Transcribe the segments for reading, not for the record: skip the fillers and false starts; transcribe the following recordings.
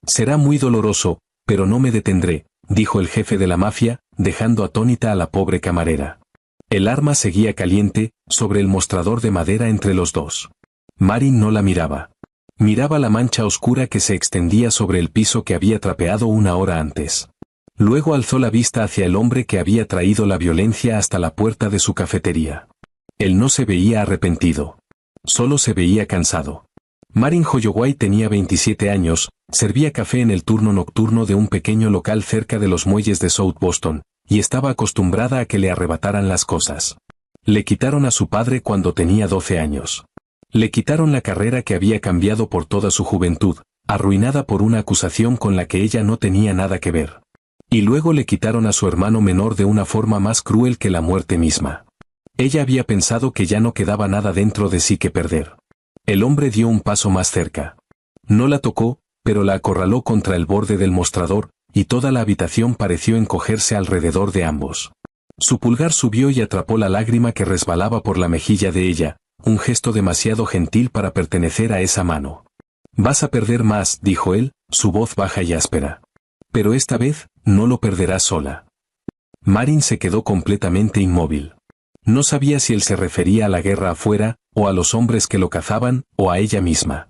Será muy doloroso, pero no me detendré, dijo el jefe de la mafia, dejando atónita a la pobre camarera. El arma seguía caliente, sobre el mostrador de madera entre los dos. Marin no la miraba. Miraba la mancha oscura que se extendía sobre el piso que había trapeado una hora antes. Luego alzó la vista hacia el hombre que había traído la violencia hasta la puerta de su cafetería. Él no se veía arrepentido. Solo se veía cansado. Marin Holloway tenía 27 años, servía café en el turno nocturno de un pequeño local cerca de los muelles de South Boston, y estaba acostumbrada a que le arrebataran las cosas. Le quitaron a su padre cuando tenía 12 años. Le quitaron la carrera que había cambiado por toda su juventud, arruinada por una acusación con la que ella no tenía nada que ver. Y luego le quitaron a su hermano menor de una forma más cruel que la muerte misma. Ella había pensado que ya no quedaba nada dentro de sí que perder. El hombre dio un paso más cerca. No la tocó, pero la acorraló contra el borde del mostrador, y toda la habitación pareció encogerse alrededor de ambos. Su pulgar subió y atrapó la lágrima que resbalaba por la mejilla de ella, un gesto demasiado gentil para pertenecer a esa mano. «Vas a perder más», dijo él, su voz baja y áspera. «Pero esta vez, no lo perderás sola». Marin se quedó completamente inmóvil. No sabía si él se refería a la guerra afuera, o a los hombres que lo cazaban, o a ella misma.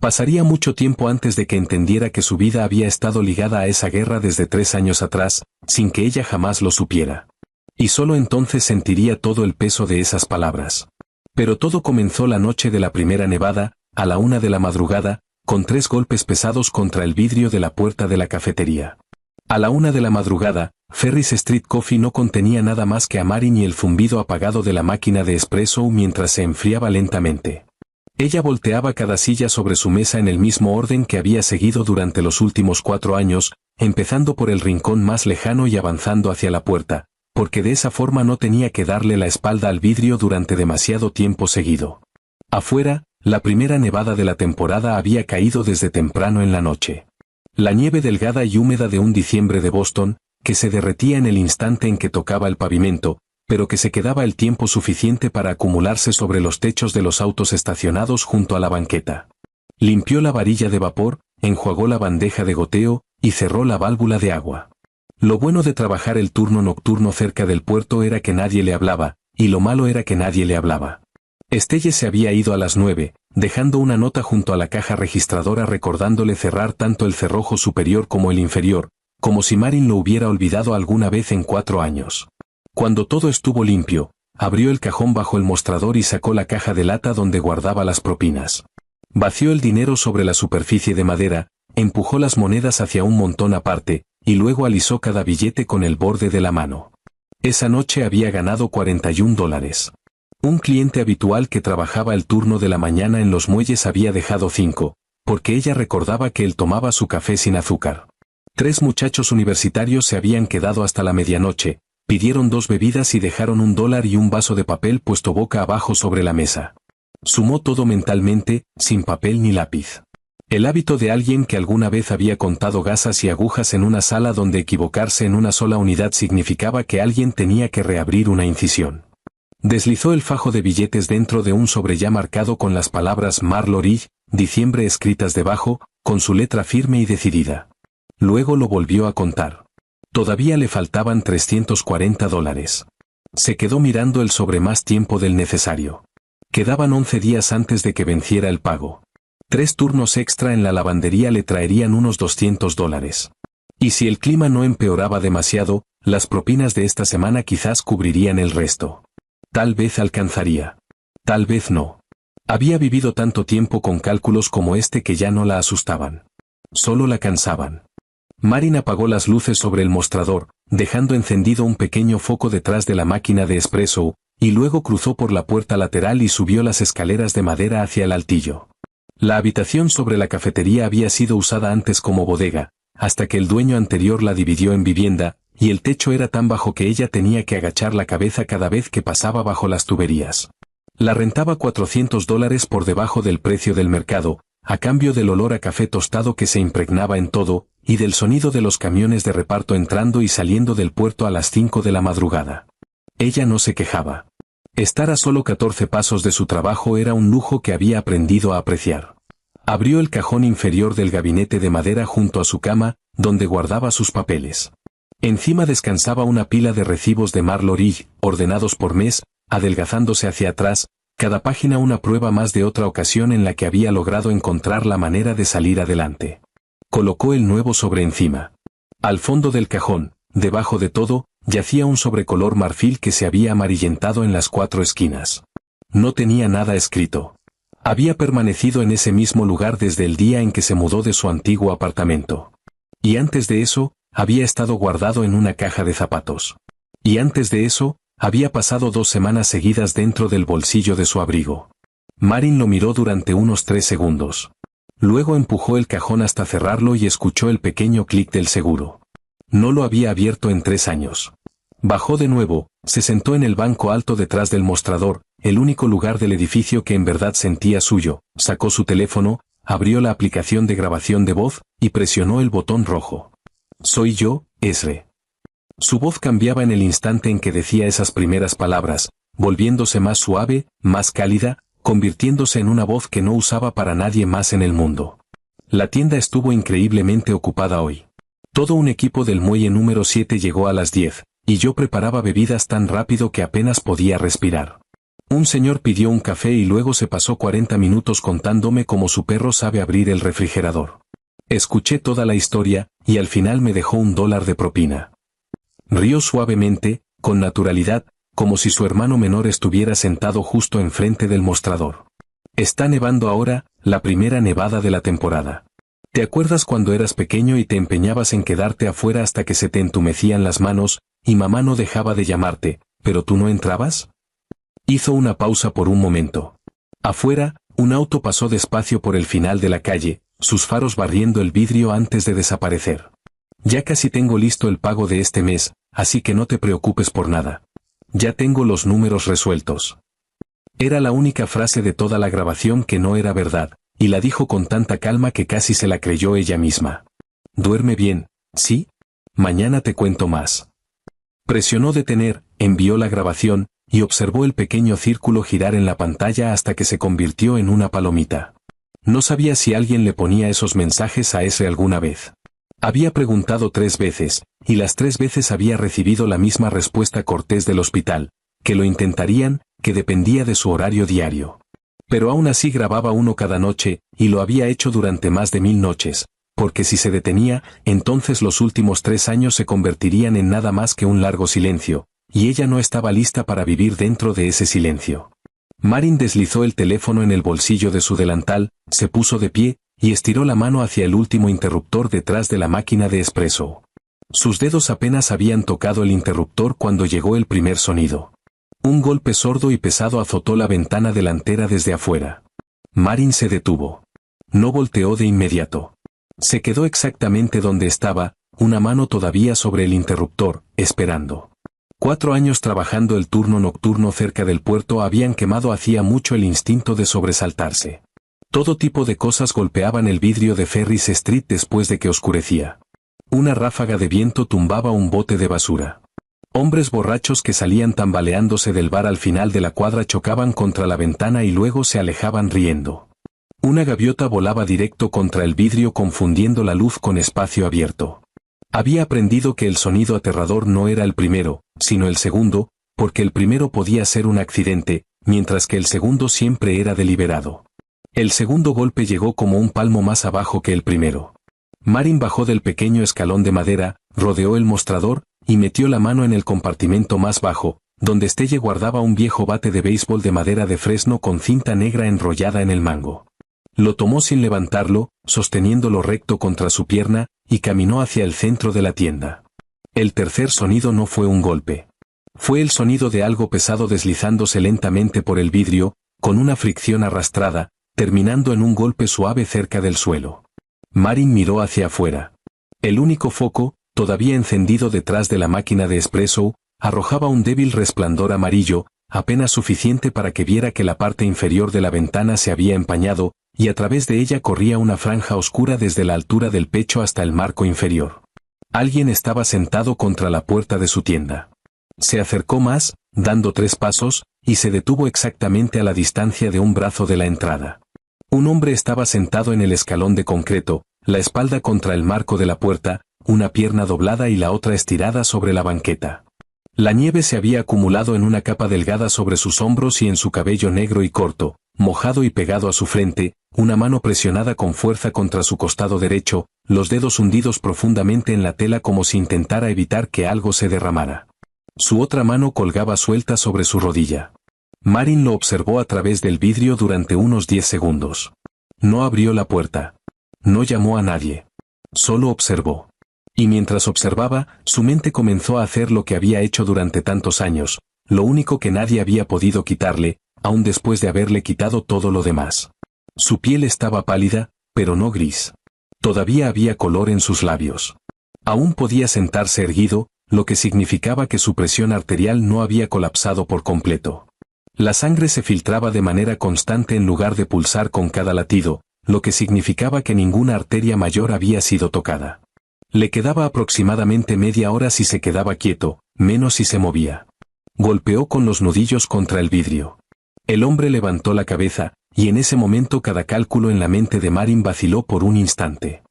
Pasaría mucho tiempo antes de que entendiera que su vida había estado ligada a esa guerra desde 3 años atrás, sin que ella jamás lo supiera. Y solo entonces sentiría todo el peso de esas palabras. Pero todo comenzó la noche de la primera nevada, a la 1 de la madrugada, con 3 golpes pesados contra el vidrio de la puerta de la cafetería. A la 1 de la madrugada, Ferris Street Coffee no contenía nada más que a Marin y el zumbido apagado de la máquina de espresso mientras se enfriaba lentamente. Ella volteaba cada silla sobre su mesa en el mismo orden que había seguido durante los últimos 4 años, empezando por el rincón más lejano y avanzando hacia la puerta, porque de esa forma no tenía que darle la espalda al vidrio durante demasiado tiempo seguido. Afuera, la primera nevada de la temporada había caído desde temprano en la noche. La nieve delgada y húmeda de un diciembre de Boston, que se derretía en el instante en que tocaba el pavimento, pero que se quedaba el tiempo suficiente para acumularse sobre los techos de los autos estacionados junto a la banqueta. Limpió la varilla de vapor, enjuagó la bandeja de goteo, y cerró la válvula de agua. Lo bueno de trabajar el turno nocturno cerca del puerto era que nadie le hablaba, y lo malo era que nadie le hablaba. Estelle se había ido a las 9, dejando una nota junto a la caja registradora recordándole cerrar tanto el cerrojo superior como el inferior, como si Marin lo hubiera olvidado alguna vez en 4 años. Cuando todo estuvo limpio, abrió el cajón bajo el mostrador y sacó la caja de lata donde guardaba las propinas. Vació el dinero sobre la superficie de madera, empujó las monedas hacia un montón aparte, y luego alisó cada billete con el borde de la mano. Esa noche había ganado $41. Un cliente habitual que trabajaba el turno de la mañana en los muelles había dejado 5, porque ella recordaba que él tomaba su café sin azúcar. 3 muchachos universitarios se habían quedado hasta la medianoche, pidieron 2 bebidas y dejaron $1 y un vaso de papel puesto boca abajo sobre la mesa. Sumó todo mentalmente, sin papel ni lápiz. El hábito de alguien que alguna vez había contado gasas y agujas en una sala donde equivocarse en una sola unidad significaba que alguien tenía que reabrir una incisión. Deslizó el fajo de billetes dentro de un sobre ya marcado con las palabras Marlowe Ridge, diciembre escritas debajo, con su letra firme y decidida. Luego lo volvió a contar. Todavía le faltaban $340. Se quedó mirando el sobre más tiempo del necesario. Quedaban 11 días antes de que venciera el pago. 3 turnos extra en la lavandería le traerían unos $200. Y si el clima no empeoraba demasiado, las propinas de esta semana quizás cubrirían el resto. Tal vez alcanzaría. Tal vez no. Había vivido tanto tiempo con cálculos como este que ya no la asustaban. Solo la cansaban. Marin apagó las luces sobre el mostrador, dejando encendido un pequeño foco detrás de la máquina de espresso, y luego cruzó por la puerta lateral y subió las escaleras de madera hacia el altillo. La habitación sobre la cafetería había sido usada antes como bodega, hasta que el dueño anterior la dividió en vivienda, y el techo era tan bajo que ella tenía que agachar la cabeza cada vez que pasaba bajo las tuberías. La rentaba $400 por debajo del precio del mercado, a cambio del olor a café tostado que se impregnaba en todo, y del sonido de los camiones de reparto entrando y saliendo del puerto a las 5 de la madrugada. Ella no se quejaba. Estar a solo 14 pasos de su trabajo era un lujo que había aprendido a apreciar. Abrió el cajón inferior del gabinete de madera junto a su cama, donde guardaba sus papeles. Encima descansaba una pila de recibos de Marlorie, ordenados por mes, adelgazándose hacia atrás, cada página una prueba más de otra ocasión en la que había logrado encontrar la manera de salir adelante. Colocó el nuevo sobre encima. Al fondo del cajón, debajo de todo, yacía un sobrecolor marfil que se había amarillentado en las 4 esquinas. No tenía nada escrito. Había permanecido en ese mismo lugar desde el día en que se mudó de su antiguo apartamento. Y antes de eso, había estado guardado en una caja de zapatos. Y antes de eso, había pasado 2 semanas seguidas dentro del bolsillo de su abrigo. Marin lo miró durante unos 3 segundos. Luego empujó el cajón hasta cerrarlo y escuchó el pequeño clic del seguro. No lo había abierto en 3 años. Bajó de nuevo, se sentó en el banco alto detrás del mostrador, el único lugar del edificio que en verdad sentía suyo, sacó su teléfono, abrió la aplicación de grabación de voz, y presionó el botón rojo. «Soy yo, Esre». Su voz cambiaba en el instante en que decía esas primeras palabras, volviéndose más suave, más cálida, convirtiéndose en una voz que no usaba para nadie más en el mundo. La tienda estuvo increíblemente ocupada hoy. Todo un equipo del muelle número 7 llegó a las 10, y yo preparaba bebidas tan rápido que apenas podía respirar. Un señor pidió un café y luego se pasó 40 minutos contándome cómo su perro sabe abrir el refrigerador. Escuché toda la historia, y al final me dejó $1 de propina. Rió suavemente, con naturalidad, como si su hermano menor estuviera sentado justo enfrente del mostrador. Está nevando ahora, la primera nevada de la temporada. ¿Te acuerdas cuando eras pequeño y te empeñabas en quedarte afuera hasta que se te entumecían las manos, y mamá no dejaba de llamarte, pero tú no entrabas? Hizo una pausa por un momento. Afuera, un auto pasó despacio por el final de la calle, sus faros barriendo el vidrio antes de desaparecer. Ya casi tengo listo el pago de este mes, así que no te preocupes por nada. Ya tengo los números resueltos. Era la única frase de toda la grabación que no era verdad, y la dijo con tanta calma que casi se la creyó ella misma. Duerme bien, ¿sí? Mañana te cuento más. Presionó detener, envió la grabación, y observó el pequeño círculo girar en la pantalla hasta que se convirtió en una palomita. No sabía si alguien le ponía esos mensajes a ese alguna vez. Había preguntado 3 veces, y las 3 veces había recibido la misma respuesta cortés del hospital, que lo intentarían, que dependía de su horario diario. Pero aún así grababa uno cada noche, y lo había hecho durante más de 1000 noches, porque si se detenía, entonces los últimos 3 años se convertirían en nada más que un largo silencio, y ella no estaba lista para vivir dentro de ese silencio. Marin deslizó el teléfono en el bolsillo de su delantal, se puso de pie, y estiró la mano hacia el último interruptor detrás de la máquina de espresso. Sus dedos apenas habían tocado el interruptor cuando llegó el primer sonido. Un golpe sordo y pesado azotó la ventana delantera desde afuera. Marin se detuvo. No volteó de inmediato. Se quedó exactamente donde estaba, una mano todavía sobre el interruptor, esperando. 4 años trabajando el turno nocturno cerca del puerto habían quemado hacía mucho el instinto de sobresaltarse. Todo tipo de cosas golpeaban el vidrio de Ferris Street después de que oscurecía. Una ráfaga de viento tumbaba un bote de basura. Hombres borrachos que salían tambaleándose del bar al final de la cuadra chocaban contra la ventana y luego se alejaban riendo. Una gaviota volaba directo contra el vidrio confundiendo la luz con espacio abierto. Había aprendido que el sonido aterrador no era el primero, sino el segundo, porque el primero podía ser un accidente, mientras que el segundo siempre era deliberado. El segundo golpe llegó como un palmo más abajo que el primero. Marin bajó del pequeño escalón de madera, rodeó el mostrador, y metió la mano en el compartimento más bajo, donde Stelle guardaba un viejo bate de béisbol de madera de fresno con cinta negra enrollada en el mango. Lo tomó sin levantarlo, sosteniéndolo recto contra su pierna, y caminó hacia el centro de la tienda. El tercer sonido no fue un golpe. Fue el sonido de algo pesado deslizándose lentamente por el vidrio, con una fricción arrastrada, terminando en un golpe suave cerca del suelo. Marin miró hacia afuera. El único foco, todavía encendido detrás de la máquina de espresso, arrojaba un débil resplandor amarillo, apenas suficiente para que viera que la parte inferior de la ventana se había empañado, y a través de ella corría una franja oscura desde la altura del pecho hasta el marco inferior. Alguien estaba sentado contra la puerta de su tienda. Se acercó más, dando 3 pasos, y se detuvo exactamente a la distancia de un brazo de la entrada. Un hombre estaba sentado en el escalón de concreto, la espalda contra el marco de la puerta, una pierna doblada y la otra estirada sobre la banqueta. La nieve se había acumulado en una capa delgada sobre sus hombros y en su cabello negro y corto, mojado y pegado a su frente, una mano presionada con fuerza contra su costado derecho, los dedos hundidos profundamente en la tela como si intentara evitar que algo se derramara. Su otra mano colgaba suelta sobre su rodilla. Marin lo observó a través del vidrio durante unos 10 segundos. No abrió la puerta. No llamó a nadie. Solo observó. Y mientras observaba, su mente comenzó a hacer lo que había hecho durante tantos años, lo único que nadie había podido quitarle, aun después de haberle quitado todo lo demás. Su piel estaba pálida, pero no gris. Todavía había color en sus labios. Aún podía sentarse erguido, lo que significaba que su presión arterial no había colapsado por completo. La sangre se filtraba de manera constante en lugar de pulsar con cada latido, lo que significaba que ninguna arteria mayor había sido tocada. Le quedaba aproximadamente media hora si se quedaba quieto, menos si se movía. Golpeó con los nudillos contra el vidrio. El hombre levantó la cabeza, y en ese momento cada cálculo en la mente de Marin vaciló por un instante.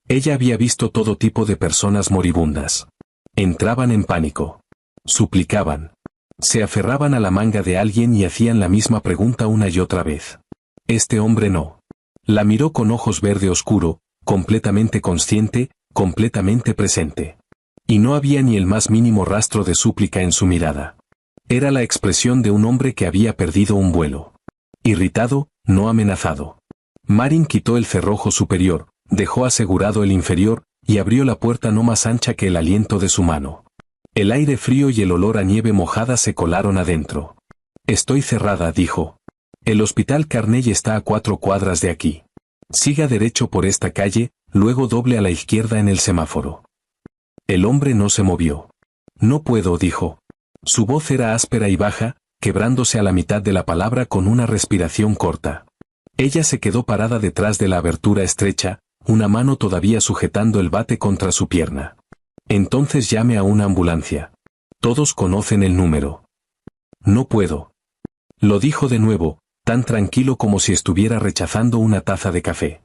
Ella había visto todo tipo de personas moribundas. Entraban en pánico. Suplicaban. Se aferraban a la manga de alguien y hacían la misma pregunta una y otra vez. Este hombre no. La miró con ojos verde oscuro, completamente consciente, completamente presente. Y no había ni el más mínimo rastro de súplica en su mirada. Era la expresión de un hombre que había perdido un vuelo. Irritado, no amenazado. Marin quitó el cerrojo superior, dejó asegurado el inferior, y abrió la puerta no más ancha que el aliento de su mano. El aire frío y el olor a nieve mojada se colaron adentro. Estoy cerrada, dijo. El hospital Carney está a 4 cuadras de aquí. Siga derecho por esta calle, luego doble a la izquierda en el semáforo. El hombre no se movió. No puedo, dijo. Su voz era áspera y baja, quebrándose a la mitad de la palabra con una respiración corta. Ella se quedó parada detrás de la abertura estrecha, una mano todavía sujetando el bate contra su pierna. Entonces llame a una ambulancia. Todos conocen el número. No puedo. Lo dijo de nuevo, tan tranquilo como si estuviera rechazando una taza de café.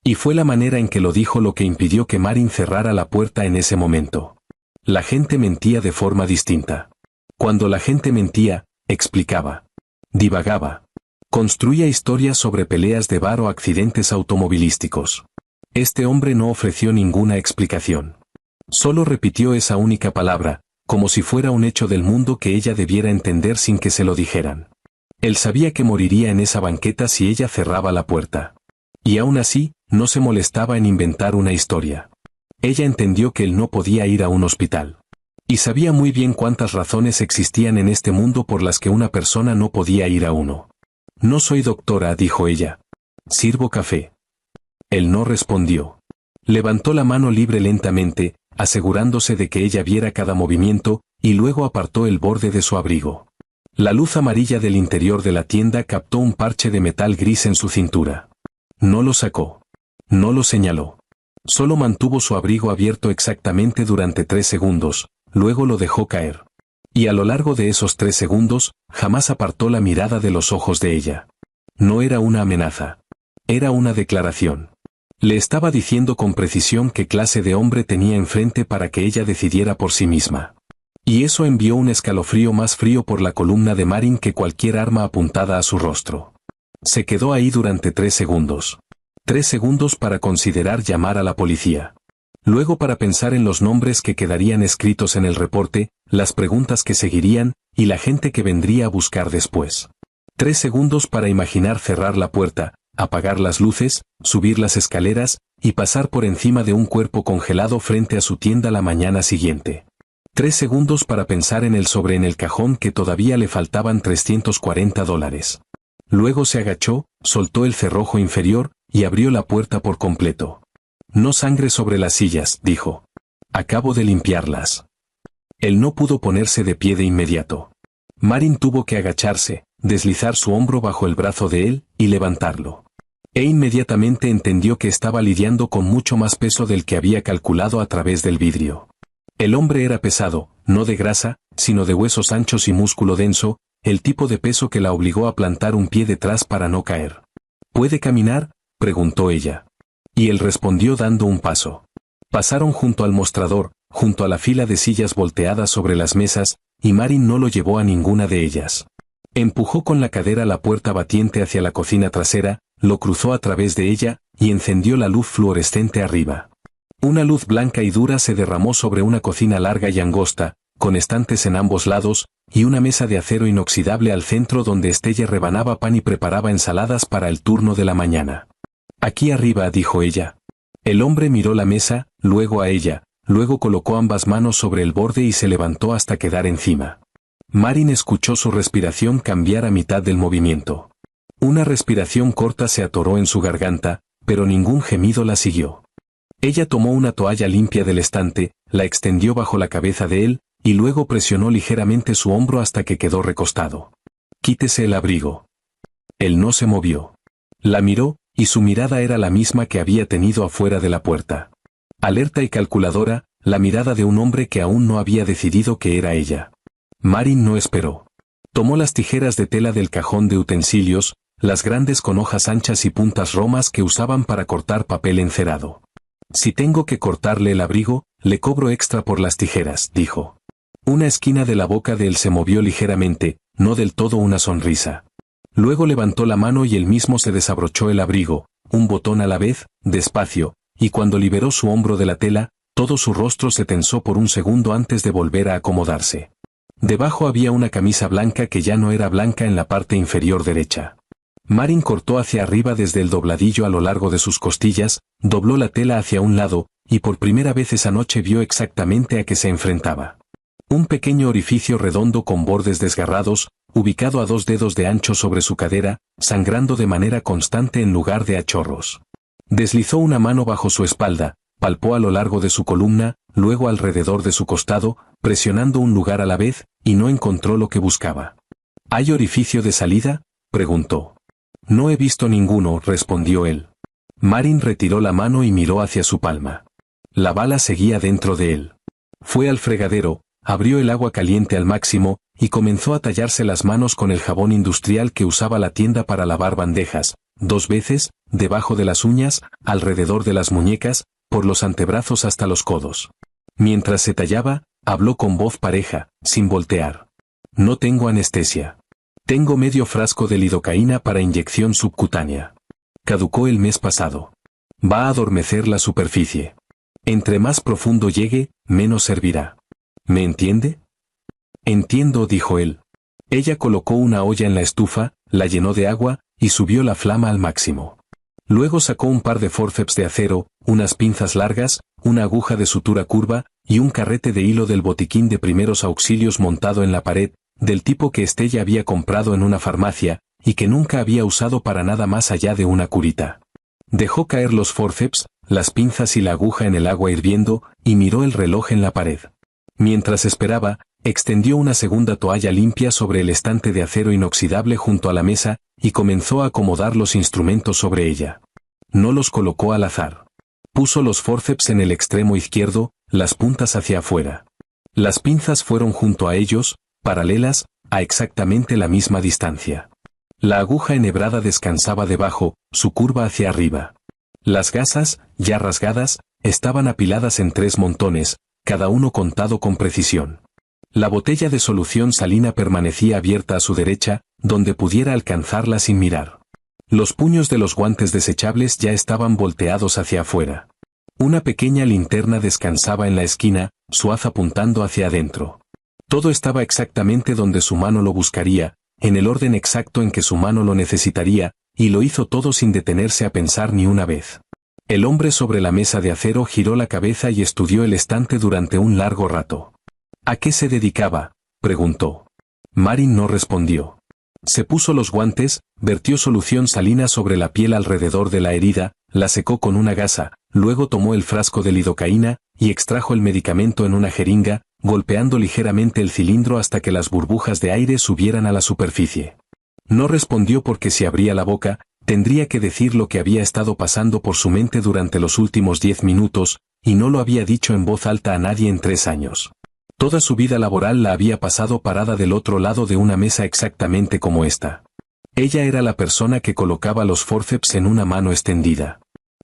Y fue la manera en que lo dijo lo que impidió que Marin cerrara la puerta en ese momento. La gente mentía de forma distinta. Cuando la gente mentía, explicaba. Divagaba. Construía historias sobre peleas de bar o accidentes automovilísticos. Este hombre no ofreció ninguna explicación. Solo repitió esa única palabra, como si fuera un hecho del mundo que ella debiera entender sin que se lo dijeran. Él sabía que moriría en esa banqueta si ella cerraba la puerta. Y aún así, no se molestaba en inventar una historia. Ella entendió que él no podía ir a un hospital. Y sabía muy bien cuántas razones existían en este mundo por las que una persona no podía ir a uno. No soy doctora, dijo ella. Sirvo café. Él no respondió. Levantó la mano libre lentamente, asegurándose de que ella viera cada movimiento, y luego apartó el borde de su abrigo. La luz amarilla del interior de la tienda captó un parche de metal gris en su cintura. No lo sacó. No lo señaló. Solo mantuvo su abrigo abierto exactamente durante 3 segundos, luego lo dejó caer. Y a lo largo de esos 3 segundos, jamás apartó la mirada de los ojos de ella. No era una amenaza. Era una declaración. Le estaba diciendo con precisión qué clase de hombre tenía enfrente para que ella decidiera por sí misma. Y eso envió un escalofrío más frío por la columna de Marin que cualquier arma apuntada a su rostro. Se quedó ahí durante 3 segundos. 3 segundos para considerar llamar a la policía. Luego para pensar en los nombres que quedarían escritos en el reporte, las preguntas que seguirían, y la gente que vendría a buscar después. 3 segundos para imaginar cerrar la puerta, apagar las luces, subir las escaleras, y pasar por encima de un cuerpo congelado frente a su tienda la mañana siguiente. 3 segundos para pensar en el sobre en el cajón que todavía le faltaban $340. Luego se agachó, soltó el cerrojo inferior, y abrió la puerta por completo. No sangre sobre las sillas, dijo. Acabo de limpiarlas. Él no pudo ponerse de pie de inmediato. Marin tuvo que agacharse, deslizar su hombro bajo el brazo de él, y levantarlo. E inmediatamente entendió que estaba lidiando con mucho más peso del que había calculado a través del vidrio. El hombre era pesado, no de grasa, sino de huesos anchos y músculo denso, el tipo de peso que la obligó a plantar un pie detrás para no caer. ¿Puede caminar?, preguntó ella. Y él respondió dando un paso. Pasaron junto al mostrador, junto a la fila de sillas volteadas sobre las mesas, y Marin no lo llevó a ninguna de ellas. Empujó con la cadera la puerta batiente hacia la cocina trasera, lo cruzó a través de ella, y encendió la luz fluorescente arriba. Una luz blanca y dura se derramó sobre una cocina larga y angosta, con estantes en ambos lados, y una mesa de acero inoxidable al centro donde Estelle rebanaba pan y preparaba ensaladas para el turno de la mañana. «Aquí arriba», dijo ella. El hombre miró la mesa, luego a ella, luego colocó ambas manos sobre el borde y se levantó hasta quedar encima. Marin escuchó su respiración cambiar a mitad del movimiento. Una respiración corta se atoró en su garganta, pero ningún gemido la siguió. Ella tomó una toalla limpia del estante, la extendió bajo la cabeza de él, y luego presionó ligeramente su hombro hasta que quedó recostado. «Quítese el abrigo». Él no se movió. La miró, y su mirada era la misma que había tenido afuera de la puerta. Alerta y calculadora, la mirada de un hombre que aún no había decidido que era ella. Marin no esperó. Tomó las tijeras de tela del cajón de utensilios, las grandes con hojas anchas y puntas romas que usaban para cortar papel encerado. «Si tengo que cortarle el abrigo, le cobro extra por las tijeras», dijo. Una esquina de la boca de él se movió ligeramente, no del todo una sonrisa. Luego levantó la mano y él mismo se desabrochó el abrigo, un botón a la vez, despacio, y cuando liberó su hombro de la tela, todo su rostro se tensó por un segundo antes de volver a acomodarse. Debajo había una camisa blanca que ya no era blanca en la parte inferior derecha. Marin cortó hacia arriba desde el dobladillo a lo largo de sus costillas, dobló la tela hacia un lado, y por primera vez esa noche vio exactamente a qué se enfrentaba. Un pequeño orificio redondo con bordes desgarrados, ubicado a 2 dedos de ancho sobre su cadera, sangrando de manera constante en lugar de a chorros. Deslizó una mano bajo su espalda, palpó a lo largo de su columna, luego alrededor de su costado, presionando un lugar a la vez, y no encontró lo que buscaba. ¿Hay orificio de salida?, preguntó. «No he visto ninguno», respondió él. Marin retiró la mano y miró hacia su palma. La bala seguía dentro de él. Fue al fregadero, abrió el agua caliente al máximo, y comenzó a tallarse las manos con el jabón industrial que usaba la tienda para lavar bandejas, 2 veces, debajo de las uñas, alrededor de las muñecas, por los antebrazos hasta los codos. Mientras se tallaba, habló con voz pareja, sin voltear. «No tengo anestesia. Tengo medio frasco de lidocaína para inyección subcutánea. Caducó el mes pasado. Va a adormecer la superficie. Entre más profundo llegue, menos servirá. ¿Me entiende?» «Entiendo», dijo él. Ella colocó una olla en la estufa, la llenó de agua, y subió la flama al máximo. Luego sacó un par de forceps de acero, unas pinzas largas, una aguja de sutura curva, y un carrete de hilo del botiquín de primeros auxilios montado en la pared, del tipo que Estelle había comprado en una farmacia, y que nunca había usado para nada más allá de una curita. Dejó caer los forceps, las pinzas y la aguja en el agua hirviendo, y miró el reloj en la pared. Mientras esperaba, extendió una segunda toalla limpia sobre el estante de acero inoxidable junto a la mesa, y comenzó a acomodar los instrumentos sobre ella. No los colocó al azar. Puso los forceps en el extremo izquierdo, las puntas hacia afuera. Las pinzas fueron junto a ellos, paralelas, a exactamente la misma distancia. La aguja enhebrada descansaba debajo, su curva hacia arriba. Las gasas, ya rasgadas, estaban apiladas en 3 montones, cada uno contado con precisión. La botella de solución salina permanecía abierta a su derecha, donde pudiera alcanzarla sin mirar. Los puños de los guantes desechables ya estaban volteados hacia afuera. Una pequeña linterna descansaba en la esquina, su haz apuntando hacia adentro. Todo estaba exactamente donde su mano lo buscaría, en el orden exacto en que su mano lo necesitaría, y lo hizo todo sin detenerse a pensar ni una vez. El hombre sobre la mesa de acero giró la cabeza y estudió el estante durante un largo rato. «¿A qué se dedicaba?», preguntó. Marin no respondió. Se puso los guantes, vertió solución salina sobre la piel alrededor de la herida, la secó con una gasa, luego tomó el frasco de lidocaína, y extrajo el medicamento en una jeringa, golpeando ligeramente el cilindro hasta que las burbujas de aire subieran a la superficie. No respondió porque si abría la boca, tendría que decir lo que había estado pasando por su mente durante los últimos 10 minutos, y no lo había dicho en voz alta a nadie en 3 años. Toda su vida laboral la había pasado parada del otro lado de una mesa exactamente como esta. Ella era la persona que colocaba los forceps en una mano extendida.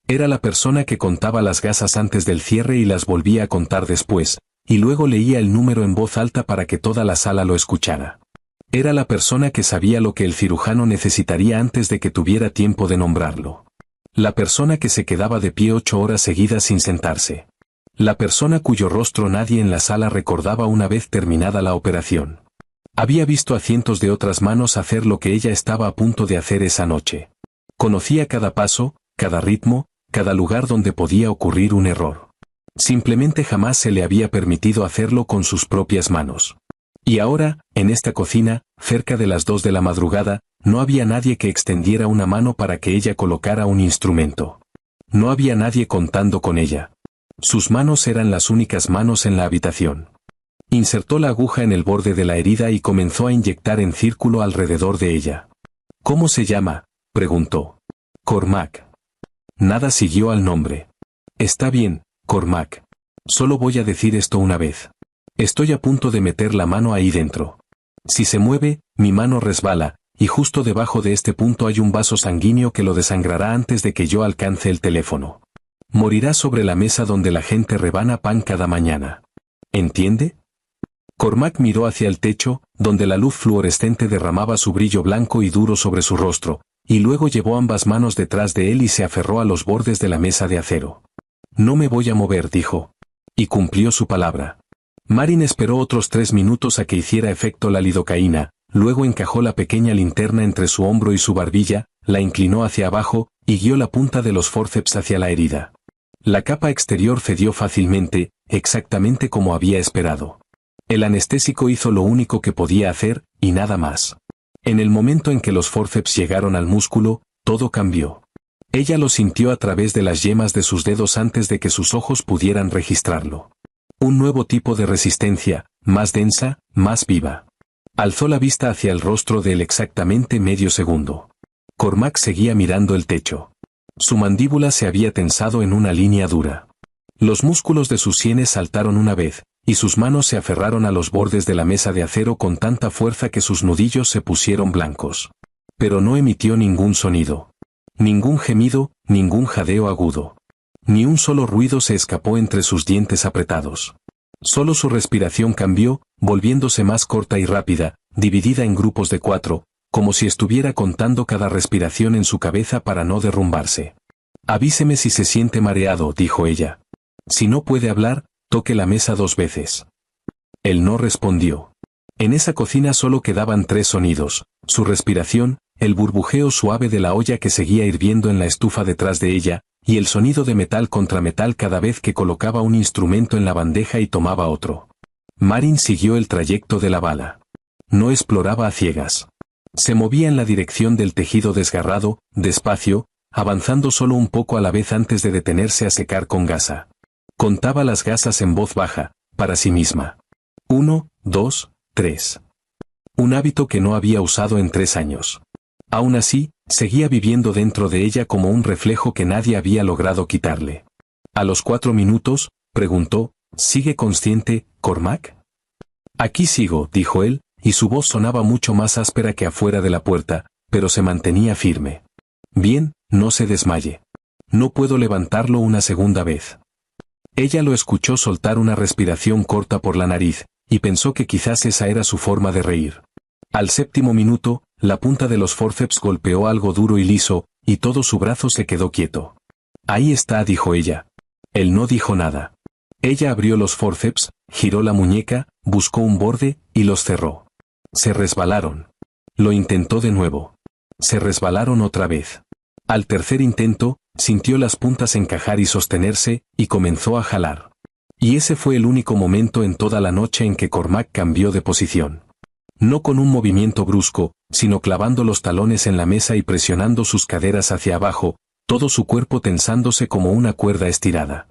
Era la persona que contaba las gasas antes del cierre y las volvía a contar después, y luego leía el número en voz alta para que toda la sala lo escuchara. Era la persona que sabía lo que el cirujano necesitaría antes de que tuviera tiempo de nombrarlo. La persona que se quedaba de pie 8 horas seguidas sin sentarse. La persona cuyo rostro nadie en la sala recordaba una vez terminada la operación. Había visto a cientos de otras manos hacer lo que ella estaba a punto de hacer esa noche. Conocía cada paso, cada ritmo, cada lugar donde podía ocurrir un error. Simplemente jamás se le había permitido hacerlo con sus propias manos. Y ahora, en esta cocina, cerca de las 2 de la madrugada, no había nadie que extendiera una mano para que ella colocara un instrumento. No había nadie contando con ella. Sus manos eran las únicas manos en la habitación. Insertó la aguja en el borde de la herida y comenzó a inyectar en círculo alrededor de ella. ¿Cómo se llama?, preguntó. Cormac. Nada siguió al nombre. Está bien, Cormac. Solo voy a decir esto una vez. Estoy a punto de meter la mano ahí dentro. Si se mueve, mi mano resbala, y justo debajo de este punto hay un vaso sanguíneo que lo desangrará antes de que yo alcance el teléfono. Morirá sobre la mesa donde la gente rebana pan cada mañana. ¿Entiende? Cormac miró hacia el techo, donde la luz fluorescente derramaba su brillo blanco y duro sobre su rostro, y luego llevó ambas manos detrás de él y se aferró a los bordes de la mesa de acero. No me voy a mover, dijo. Y cumplió su palabra. Marin esperó otros 3 minutos a que hiciera efecto la lidocaína, luego encajó la pequeña linterna entre su hombro y su barbilla, la inclinó hacia abajo, y guió la punta de los forceps hacia la herida. La capa exterior cedió fácilmente, exactamente como había esperado. El anestésico hizo lo único que podía hacer, y nada más. En el momento en que los forceps llegaron al músculo, todo cambió. Ella lo sintió a través de las yemas de sus dedos antes de que sus ojos pudieran registrarlo. Un nuevo tipo de resistencia, más densa, más viva. Alzó la vista hacia el rostro de él exactamente medio segundo. Cormac seguía mirando el techo. Su mandíbula se había tensado en una línea dura. Los músculos de sus sienes saltaron una vez, y sus manos se aferraron a los bordes de la mesa de acero con tanta fuerza que sus nudillos se pusieron blancos. Pero no emitió ningún sonido. Ningún gemido, ningún jadeo agudo. Ni un solo ruido se escapó entre sus dientes apretados. Solo su respiración cambió, volviéndose más corta y rápida, dividida en grupos de 4, como si estuviera contando cada respiración en su cabeza para no derrumbarse. Avíseme si se siente mareado, dijo ella. Si no puede hablar, toque la mesa 2 veces. Él no respondió. En esa cocina solo quedaban 3 sonidos: su respiración, el burbujeo suave de la olla que seguía hirviendo en la estufa detrás de ella, y el sonido de metal contra metal cada vez que colocaba un instrumento en la bandeja y tomaba otro. Marin siguió el trayecto de la bala. No exploraba a ciegas. Se movía en la dirección del tejido desgarrado, despacio, avanzando solo un poco a la vez antes de detenerse a secar con gasa. Contaba las gasas en voz baja, para sí misma. 1, 2, 3. Un hábito que no había usado en 3 años. Aún así, seguía viviendo dentro de ella como un reflejo que nadie había logrado quitarle. A los 4 minutos, preguntó, ¿sigue consciente, Cormac? Aquí sigo, dijo él, y su voz sonaba mucho más áspera que afuera de la puerta, pero se mantenía firme. Bien, no se desmaye. No puedo levantarlo una segunda vez. Ella lo escuchó soltar una respiración corta por la nariz, y pensó que quizás esa era su forma de reír. Al 7º minuto, la punta de los forceps golpeó algo duro y liso, y todo su brazo se quedó quieto. Ahí está, dijo ella. Él no dijo nada. Ella abrió los forceps, giró la muñeca, buscó un borde, y los cerró. Se resbalaron. Lo intentó de nuevo. Se resbalaron otra vez. Al 3er intento, sintió las puntas encajar y sostenerse, y comenzó a jalar. Y ese fue el único momento en toda la noche en que Cormac cambió de posición. No con un movimiento brusco, sino clavando los talones en la mesa y presionando sus caderas hacia abajo, todo su cuerpo tensándose como una cuerda estirada.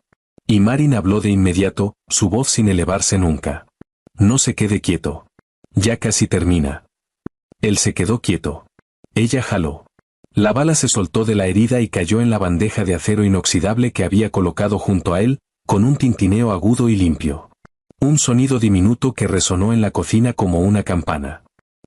Y Marin habló de inmediato, su voz sin elevarse nunca. No se quede quieto. Ya casi termina. Él se quedó quieto. Ella jaló. La bala se soltó de la herida y cayó en la bandeja de acero inoxidable que había colocado junto a él, con un tintineo agudo y limpio. Un sonido diminuto que resonó en la cocina como una campana.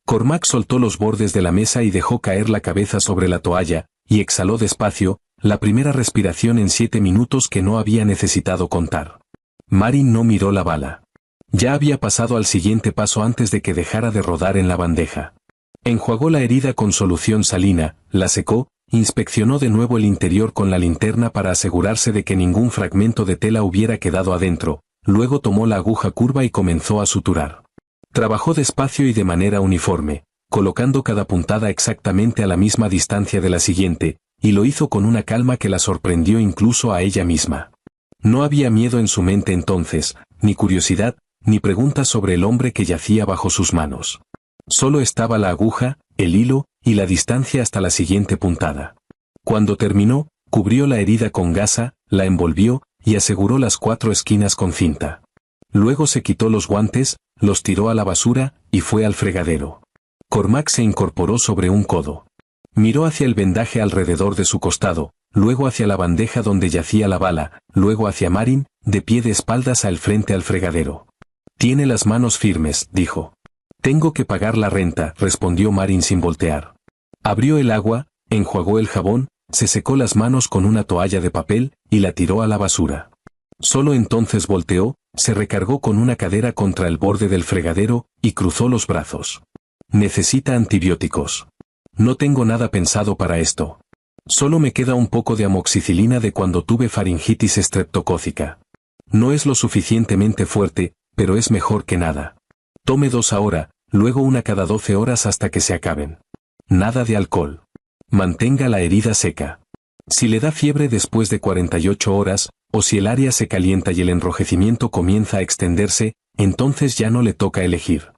Cormac soltó los bordes de la mesa y dejó caer la cabeza sobre la toalla, y exhaló despacio, la primera respiración en 7 minutos que no había necesitado contar. Marin no miró la bala. Ya había pasado al siguiente paso antes de que dejara de rodar en la bandeja. Enjuagó la herida con solución salina, la secó, inspeccionó de nuevo el interior con la linterna para asegurarse de que ningún fragmento de tela hubiera quedado adentro, luego tomó la aguja curva y comenzó a suturar. Trabajó despacio y de manera uniforme, colocando cada puntada exactamente a la misma distancia de la siguiente, y lo hizo con una calma que la sorprendió incluso a ella misma. No había miedo en su mente entonces, ni curiosidad, ni preguntas sobre el hombre que yacía bajo sus manos. Solo estaba la aguja, el hilo, y la distancia hasta la siguiente puntada. Cuando terminó, cubrió la herida con gasa, la envolvió, y aseguró las 4 esquinas con cinta. Luego se quitó los guantes, los tiró a la basura, y fue al fregadero. Cormac se incorporó sobre un codo. Miró hacia el vendaje alrededor de su costado, luego hacia la bandeja donde yacía la bala, luego hacia Marin, de pie de espaldas al frente al fregadero. «Tiene las manos firmes», dijo. «Tengo que pagar la renta», respondió Marin sin voltear. Abrió el agua, enjuagó el jabón, se secó las manos con una toalla de papel, y la tiró a la basura. Solo entonces volteó, se recargó con una cadera contra el borde del fregadero, y cruzó los brazos. «Necesita antibióticos. No tengo nada pensado para esto. Solo me queda un poco de amoxicilina de cuando tuve faringitis estreptocócica. No es lo suficientemente fuerte, pero es mejor que nada. Tome 2 ahora, luego una cada 12 horas hasta que se acaben. Nada de alcohol. Mantenga la herida seca. Si le da fiebre después de 48 horas, o si el área se calienta y el enrojecimiento comienza a extenderse, entonces ya no le toca elegir.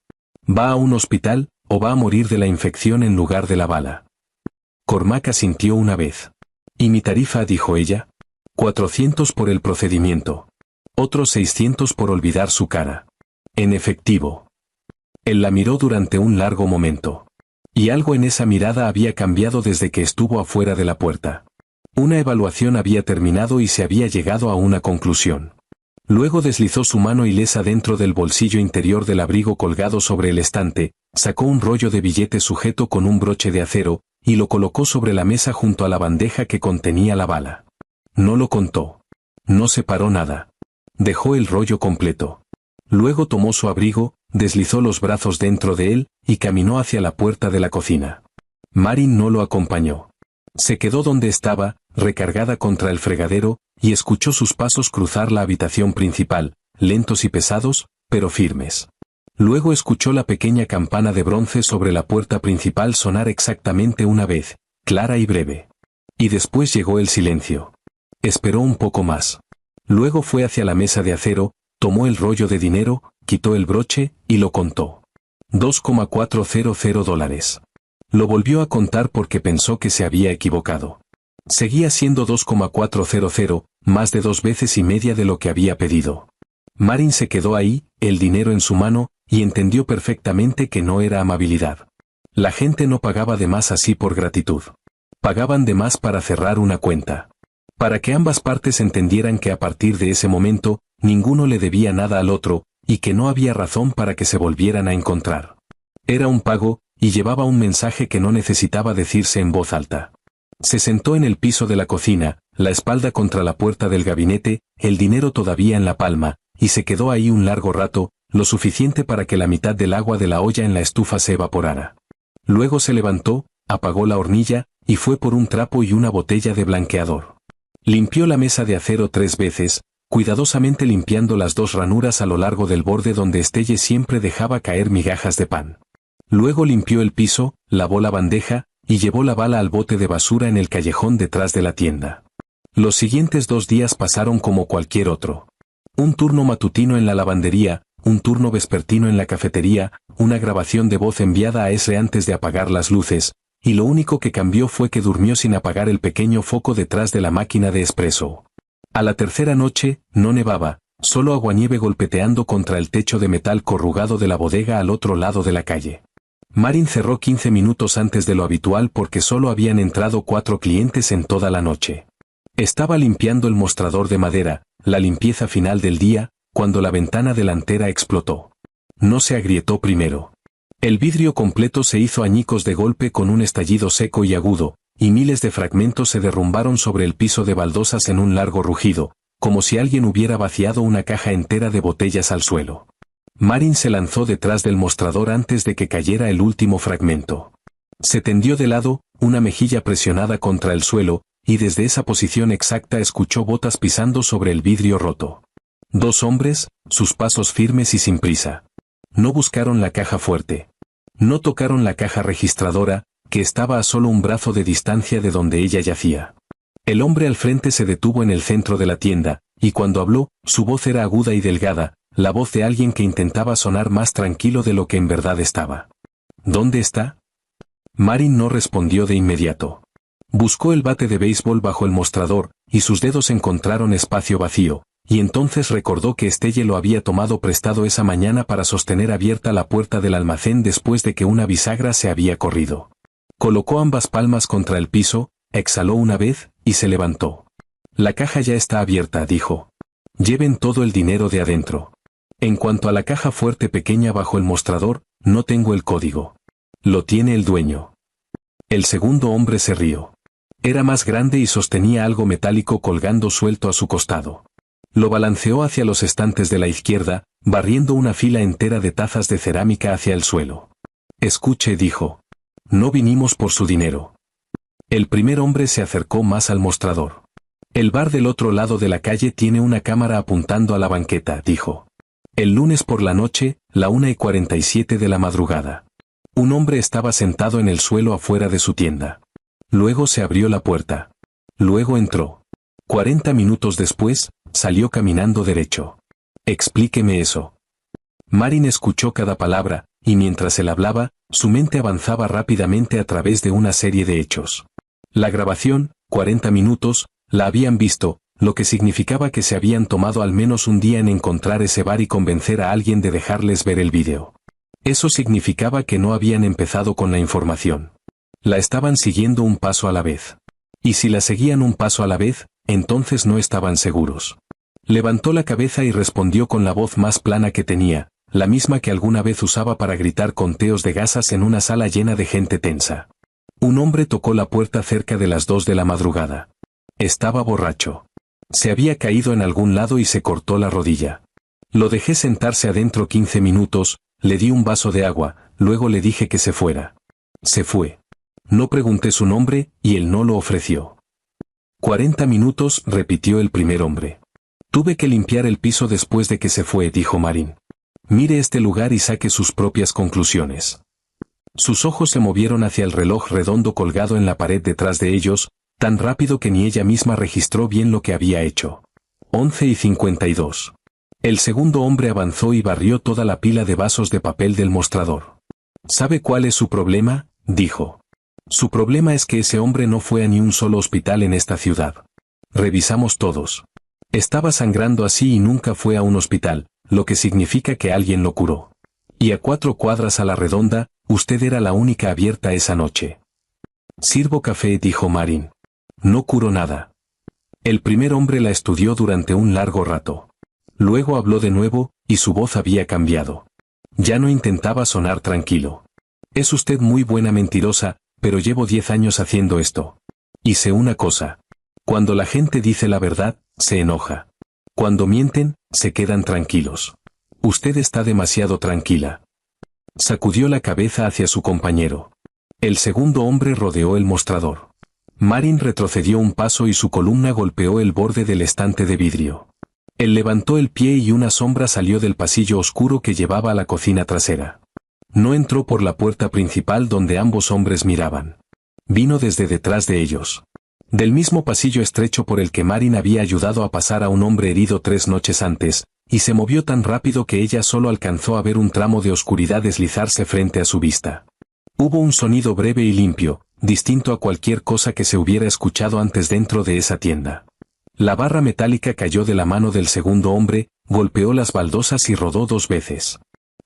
¿Va a un hospital, o va a morir de la infección en lugar de la bala? Cormac asintió una vez. «¿Y mi tarifa?», dijo ella. «400 por el procedimiento. Otros 600 por olvidar su cara. En efectivo». Él la miró durante un largo momento. Y algo en esa mirada había cambiado desde que estuvo afuera de la puerta. Una evaluación había terminado y se había llegado a una conclusión. Luego deslizó su mano ilesa dentro del bolsillo interior del abrigo colgado sobre el estante, sacó un rollo de billetes sujeto con un broche de acero, y lo colocó sobre la mesa junto a la bandeja que contenía la bala. No lo contó. No separó nada. Dejó el rollo completo. Luego tomó su abrigo, deslizó los brazos dentro de él, y caminó hacia la puerta de la cocina. Marin no lo acompañó. Se quedó donde estaba, recargada contra el fregadero, y escuchó sus pasos cruzar la habitación principal, lentos y pesados, pero firmes. Luego escuchó la pequeña campana de bronce sobre la puerta principal sonar exactamente una vez, clara y breve. Y después llegó el silencio. Esperó un poco más. Luego fue hacia la mesa de acero, tomó el rollo de dinero, quitó el broche, y lo contó. $2,400. Lo volvió a contar porque pensó que se había equivocado. Seguía siendo 2,400, más de 2 veces y media de lo que había pedido. Marin se quedó ahí, el dinero en su mano, y entendió perfectamente que no era amabilidad. La gente no pagaba de más así por gratitud. Pagaban de más para cerrar una cuenta. Para que ambas partes entendieran que a partir de ese momento, ninguno le debía nada al otro, y que no había razón para que se volvieran a encontrar. Era un pago, y llevaba un mensaje que no necesitaba decirse en voz alta. Se sentó en el piso de la cocina, la espalda contra la puerta del gabinete, el dinero todavía en la palma, y se quedó ahí un largo rato, lo suficiente para que la mitad del agua de la olla en la estufa se evaporara. Luego se levantó, apagó la hornilla, y fue por un trapo y una botella de blanqueador. Limpió la mesa de acero 3 veces, cuidadosamente limpiando las 2 ranuras a lo largo del borde donde Estelle siempre dejaba caer migajas de pan. Luego limpió el piso, lavó la bandeja, y llevó la bala al bote de basura en el callejón detrás de la tienda. Los siguientes 2 días pasaron como cualquier otro. Un turno matutino en la lavandería, un turno vespertino en la cafetería, una grabación de voz enviada a Esre antes de apagar las luces, y lo único que cambió fue que durmió sin apagar el pequeño foco detrás de la máquina de espresso. A la tercera noche, no nevaba, solo aguanieve golpeteando contra el techo de metal corrugado de la bodega al otro lado de la calle. Marin cerró 15 minutos antes de lo habitual porque solo habían entrado 4 clientes en toda la noche. Estaba limpiando el mostrador de madera, la limpieza final del día, cuando la ventana delantera explotó. No se agrietó primero. El vidrio completo se hizo añicos de golpe con un estallido seco y agudo, y miles de fragmentos se derrumbaron sobre el piso de baldosas en un largo rugido, como si alguien hubiera vaciado una caja entera de botellas al suelo. Marin se lanzó detrás del mostrador antes de que cayera el último fragmento. Se tendió de lado, una mejilla presionada contra el suelo, y desde esa posición exacta escuchó botas pisando sobre el vidrio roto. 2 hombres, sus pasos firmes y sin prisa. No buscaron la caja fuerte. No tocaron la caja registradora, que estaba a solo un brazo de distancia de donde ella yacía. El hombre al frente se detuvo en el centro de la tienda, y cuando habló, su voz era aguda y delgada, la voz de alguien que intentaba sonar más tranquilo de lo que en verdad estaba. ¿Dónde está? Marin no respondió de inmediato. Buscó el bate de béisbol bajo el mostrador, y sus dedos encontraron espacio vacío, y entonces recordó que Estelle lo había tomado prestado esa mañana para sostener abierta la puerta del almacén después de que una bisagra se había corrido. Colocó ambas palmas contra el piso, exhaló una vez, y se levantó. La caja ya está abierta, dijo. Lleven todo el dinero de adentro. En cuanto a la caja fuerte pequeña bajo el mostrador, no tengo el código. Lo tiene el dueño. El segundo hombre se rió. Era más grande y sostenía algo metálico colgando suelto a su costado. Lo balanceó hacia los estantes de la izquierda, barriendo una fila entera de tazas de cerámica hacia el suelo. Escuche, dijo. No vinimos por su dinero. El primer hombre se acercó más al mostrador. El bar del otro lado de la calle tiene una cámara apuntando a la banqueta, dijo. El lunes por la noche, la 1:47 de la madrugada. Un hombre estaba sentado en el suelo afuera de su tienda. Luego se abrió la puerta. Luego entró. 40 minutos después, salió caminando derecho. Explíqueme eso. Marin escuchó cada palabra, y mientras él hablaba, su mente avanzaba rápidamente a través de una serie de hechos. La grabación, 40 minutos, la habían visto, lo que significaba que se habían tomado al menos un día en encontrar ese bar y convencer a alguien de dejarles ver el vídeo. Eso significaba que no habían empezado con la información. La estaban siguiendo un paso a la vez. Y si la seguían un paso a la vez, entonces no estaban seguros. Levantó la cabeza y respondió con la voz más plana que tenía, la misma que alguna vez usaba para gritar conteos de gasas en una sala llena de gente tensa. Un hombre tocó la puerta cerca de las 2 de la madrugada. Estaba borracho. Se había caído en algún lado y se cortó la rodilla. Lo dejé sentarse adentro 15 minutos, le di un vaso de agua, luego le dije que se fuera. Se fue. No pregunté su nombre, y él no lo ofreció. 40 minutos, repitió el primer hombre. Tuve que limpiar el piso después de que se fue, dijo Marin. Mire este lugar y saque sus propias conclusiones. Sus ojos se movieron hacia el reloj redondo colgado en la pared detrás de ellos, tan rápido que ni ella misma registró bien lo que había hecho. 11:52. El segundo hombre avanzó y barrió toda la pila de vasos de papel del mostrador. ¿Sabe cuál es su problema?, dijo. Su problema es que ese hombre no fue a ni un solo hospital en esta ciudad. Revisamos todos. Estaba sangrando así y nunca fue a un hospital, lo que significa que alguien lo curó. Y a 4 cuadras a la redonda, usted era la única abierta esa noche. Sirvo café, dijo Marin. No curó nada. El primer hombre la estudió durante un largo rato. Luego habló de nuevo, y su voz había cambiado. Ya no intentaba sonar tranquilo. Es usted muy buena mentirosa, pero llevo 10 años haciendo esto. Y sé una cosa. Cuando la gente dice la verdad, se enoja. Cuando mienten, se quedan tranquilos. Usted está demasiado tranquila. Sacudió la cabeza hacia su compañero. El segundo hombre rodeó el mostrador. Marin retrocedió un paso y su columna golpeó el borde del estante de vidrio. Él levantó el pie y una sombra salió del pasillo oscuro que llevaba a la cocina trasera. No entró por la puerta principal donde ambos hombres miraban. Vino desde detrás de ellos. Del mismo pasillo estrecho por el que Marin había ayudado a pasar a un hombre herido 3 noches antes, y se movió tan rápido que ella solo alcanzó a ver un tramo de oscuridad deslizarse frente a su vista. Hubo un sonido breve y limpio, distinto a cualquier cosa que se hubiera escuchado antes dentro de esa tienda. La barra metálica cayó de la mano del segundo hombre, golpeó las baldosas y rodó 2 veces.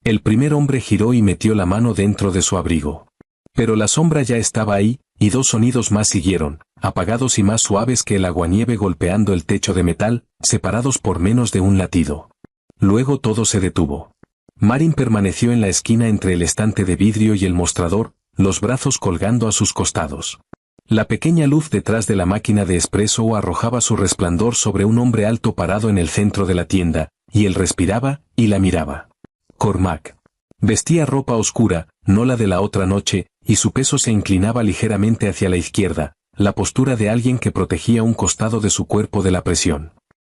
El primer hombre giró y metió la mano dentro de su abrigo. Pero la sombra ya estaba ahí, y 2 sonidos más siguieron, apagados y más suaves que el aguanieve golpeando el techo de metal, separados por menos de un latido. Luego todo se detuvo. Marin permaneció en la esquina entre el estante de vidrio y el mostrador, los brazos colgando a sus costados. La pequeña luz detrás de la máquina de espresso arrojaba su resplandor sobre un hombre alto parado en el centro de la tienda, y él respiraba y la miraba. Cormac. Vestía ropa oscura, no la de la otra noche, y su peso se inclinaba ligeramente hacia la izquierda, la postura de alguien que protegía un costado de su cuerpo de la presión.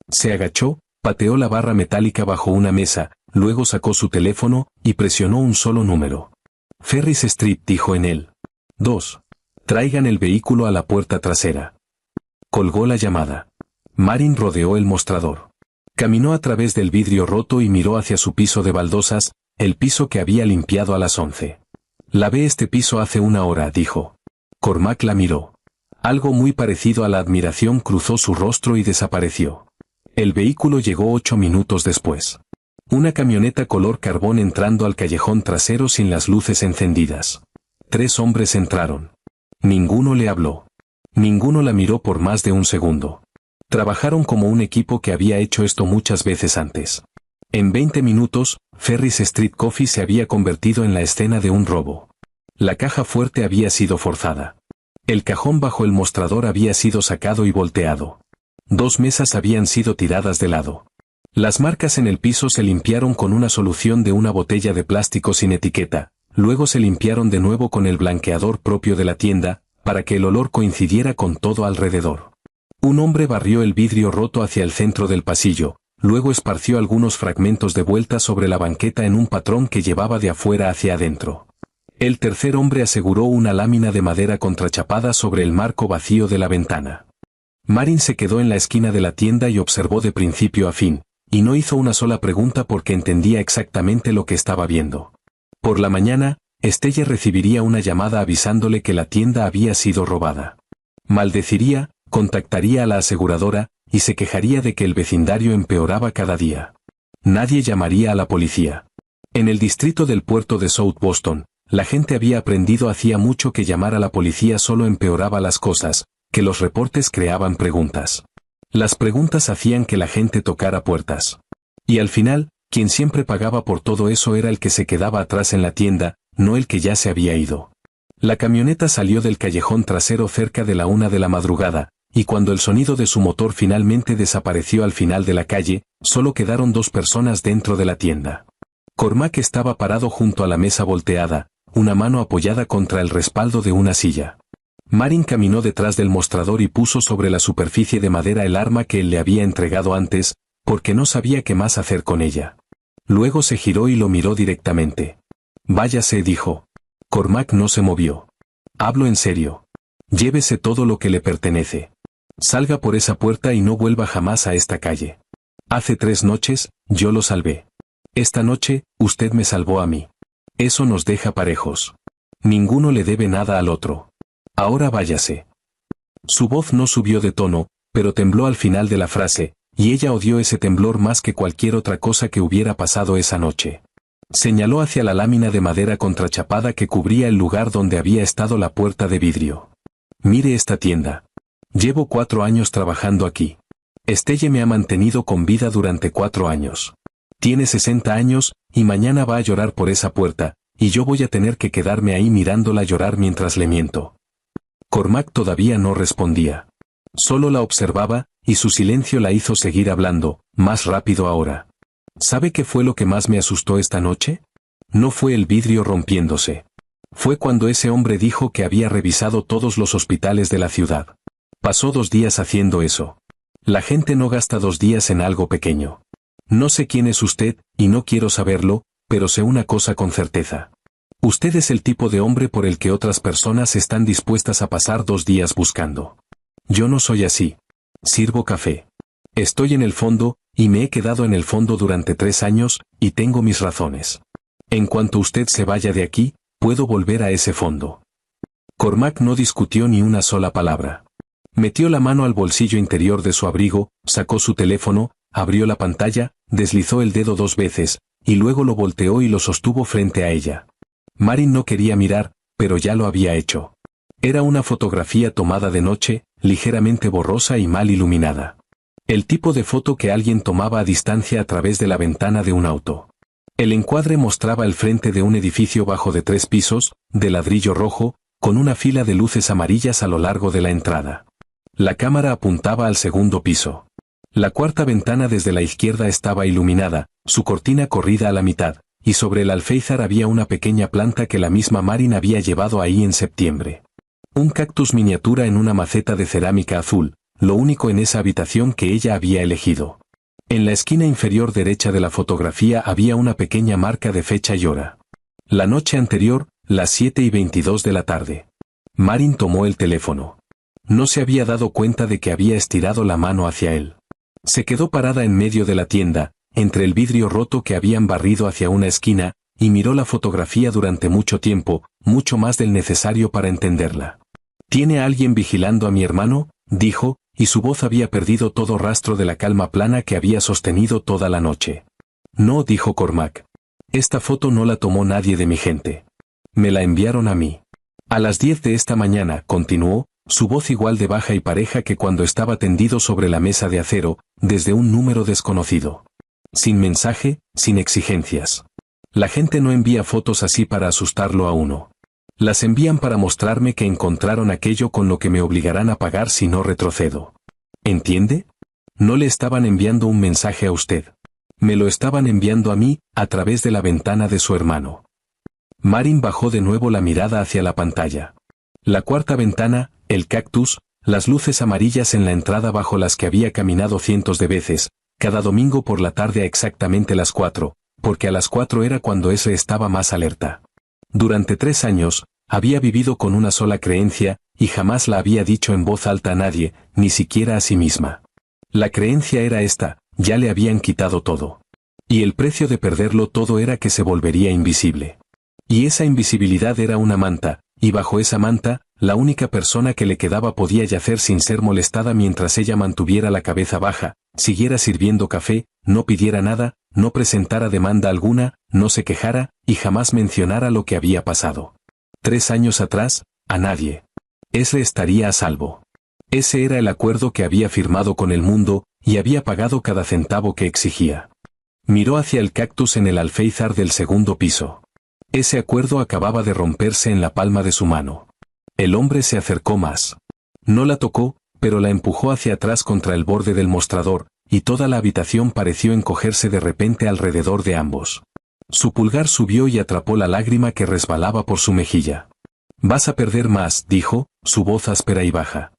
Se agachó, pateó la barra metálica bajo una mesa, luego sacó su teléfono y presionó un solo número. Ferris Street, dijo en él. 2. Traigan el vehículo a la puerta trasera. Colgó la llamada. Marin rodeó el mostrador. Caminó a través del vidrio roto y miró hacia su piso de baldosas, el piso que había limpiado a las 11. Lavé este piso hace una hora, dijo. Cormac la miró. Algo muy parecido a la admiración cruzó su rostro y desapareció. El vehículo llegó 8 minutos después. Una camioneta color carbón entrando al callejón trasero sin las luces encendidas. 3 hombres entraron. Ninguno le habló. Ninguno la miró por más de un segundo. Trabajaron como un equipo que había hecho esto muchas veces antes. En 20 minutos, Ferris Street Coffee se había convertido en la escena de un robo. La caja fuerte había sido forzada. El cajón bajo el mostrador había sido sacado y volteado. 2 mesas habían sido tiradas de lado. Las marcas en el piso se limpiaron con una solución de una botella de plástico sin etiqueta, luego se limpiaron de nuevo con el blanqueador propio de la tienda, para que el olor coincidiera con todo alrededor. Un hombre barrió el vidrio roto hacia el centro del pasillo, luego esparció algunos fragmentos de vuelta sobre la banqueta en un patrón que llevaba de afuera hacia adentro. El tercer hombre aseguró una lámina de madera contrachapada sobre el marco vacío de la ventana. Marin se quedó en la esquina de la tienda y observó de principio a fin, y no hizo una sola pregunta porque entendía exactamente lo que estaba viendo. Por la mañana, Estelle recibiría una llamada avisándole que la tienda había sido robada. Maldeciría, contactaría a la aseguradora, y se quejaría de que el vecindario empeoraba cada día. Nadie llamaría a la policía. En el distrito del puerto de South Boston, la gente había aprendido hacía mucho que llamar a la policía solo empeoraba las cosas, que los reportes creaban preguntas. Las preguntas hacían que la gente tocara puertas. Y al final, quien siempre pagaba por todo eso era el que se quedaba atrás en la tienda, no el que ya se había ido. La camioneta salió del callejón trasero cerca de la 1 de la madrugada, y cuando el sonido de su motor finalmente desapareció al final de la calle, solo quedaron 2 personas dentro de la tienda. Cormac estaba parado junto a la mesa volteada, una mano apoyada contra el respaldo de una silla. Marin caminó detrás del mostrador y puso sobre la superficie de madera el arma que él le había entregado antes, porque no sabía qué más hacer con ella. Luego se giró y lo miró directamente. Váyase, dijo. Cormac no se movió. Hablo en serio. Llévese todo lo que le pertenece. Salga por esa puerta y no vuelva jamás a esta calle. Hace 3 noches, yo lo salvé. Esta noche, usted me salvó a mí. Eso nos deja parejos. Ninguno le debe nada al otro. Ahora váyase. Su voz no subió de tono, pero tembló al final de la frase, y ella odió ese temblor más que cualquier otra cosa que hubiera pasado esa noche. Señaló hacia la lámina de madera contrachapada que cubría el lugar donde había estado la puerta de vidrio. Mire esta tienda. Llevo 4 años trabajando aquí. Estelle me ha mantenido con vida durante 4 años. Tiene 60 años, y mañana va a llorar por esa puerta, y yo voy a tener que quedarme ahí mirándola llorar mientras le miento. Cormac todavía no respondía. Solo la observaba, y su silencio la hizo seguir hablando, más rápido ahora. ¿Sabe qué fue lo que más me asustó esta noche? No fue el vidrio rompiéndose. Fue cuando ese hombre dijo que había revisado todos los hospitales de la ciudad. Pasó 2 días haciendo eso. La gente no gasta 2 días en algo pequeño. No sé quién es usted, y no quiero saberlo, pero sé una cosa con certeza. Usted es el tipo de hombre por el que otras personas están dispuestas a pasar 2 días buscando. Yo no soy así. Sirvo café. Estoy en el fondo, y me he quedado en el fondo durante 3 años, y tengo mis razones. En cuanto usted se vaya de aquí, puedo volver a ese fondo. Cormac no discutió ni una sola palabra. Metió la mano al bolsillo interior de su abrigo, sacó su teléfono, abrió la pantalla, deslizó el dedo 2 veces, y luego lo volteó y lo sostuvo frente a ella. Marin no quería mirar, pero ya lo había hecho. Era una fotografía tomada de noche, ligeramente borrosa y mal iluminada. El tipo de foto que alguien tomaba a distancia a través de la ventana de un auto. El encuadre mostraba el frente de un edificio bajo de 3 pisos, de ladrillo rojo, con una fila de luces amarillas a lo largo de la entrada. La cámara apuntaba al segundo piso. La cuarta ventana desde la izquierda estaba iluminada, su cortina corrida a la mitad, y sobre el alféizar había una pequeña planta que la misma Marin había llevado ahí en septiembre. Un cactus miniatura en una maceta de cerámica azul, lo único en esa habitación que ella había elegido. En la esquina inferior derecha de la fotografía había una pequeña marca de fecha y hora. La noche anterior, las 7:22 de la tarde. Marin tomó el teléfono. No se había dado cuenta de que había estirado la mano hacia él. Se quedó parada en medio de la tienda, entre el vidrio roto que habían barrido hacia una esquina, y miró la fotografía durante mucho tiempo, mucho más del necesario para entenderla. ¿Tiene a alguien vigilando a mi hermano?, dijo, y su voz había perdido todo rastro de la calma plana que había sostenido toda la noche. No, dijo Cormac. Esta foto no la tomó nadie de mi gente. Me la enviaron a mí. A las 10 de esta mañana, continuó, su voz igual de baja y pareja que cuando estaba tendido sobre la mesa de acero, desde un número desconocido. Sin mensaje, sin exigencias. La gente no envía fotos así para asustarlo a uno. Las envían para mostrarme que encontraron aquello con lo que me obligarán a pagar si no retrocedo. ¿Entiende? No le estaban enviando un mensaje a usted. Me lo estaban enviando a mí, a través de la ventana de su hermano. Marin bajó de nuevo la mirada hacia la pantalla. La cuarta ventana, el cactus, las luces amarillas en la entrada bajo las que había caminado cientos de veces, cada domingo por la tarde a exactamente las 4, porque a las 4 era cuando ese estaba más alerta. Durante 3 años, había vivido con una sola creencia, y jamás la había dicho en voz alta a nadie, ni siquiera a sí misma. La creencia era esta: ya le habían quitado todo. Y el precio de perderlo todo era que se volvería invisible. Y esa invisibilidad era una manta, y bajo esa manta, la única persona que le quedaba podía yacer sin ser molestada mientras ella mantuviera la cabeza baja, siguiera sirviendo café, no pidiera nada, no presentara demanda alguna, no se quejara, y jamás mencionara lo que había pasado. 3 años atrás, a nadie. Ese estaría a salvo. Ese era el acuerdo que había firmado con el mundo, y había pagado cada centavo que exigía. Miró hacia el cactus en el alféizar del segundo piso. Ese acuerdo acababa de romperse en la palma de su mano. El hombre se acercó más. No la tocó, pero la empujó hacia atrás contra el borde del mostrador, y toda la habitación pareció encogerse de repente alrededor de ambos. Su pulgar subió y atrapó la lágrima que resbalaba por su mejilla. «Vas a perder más», dijo, su voz áspera y baja.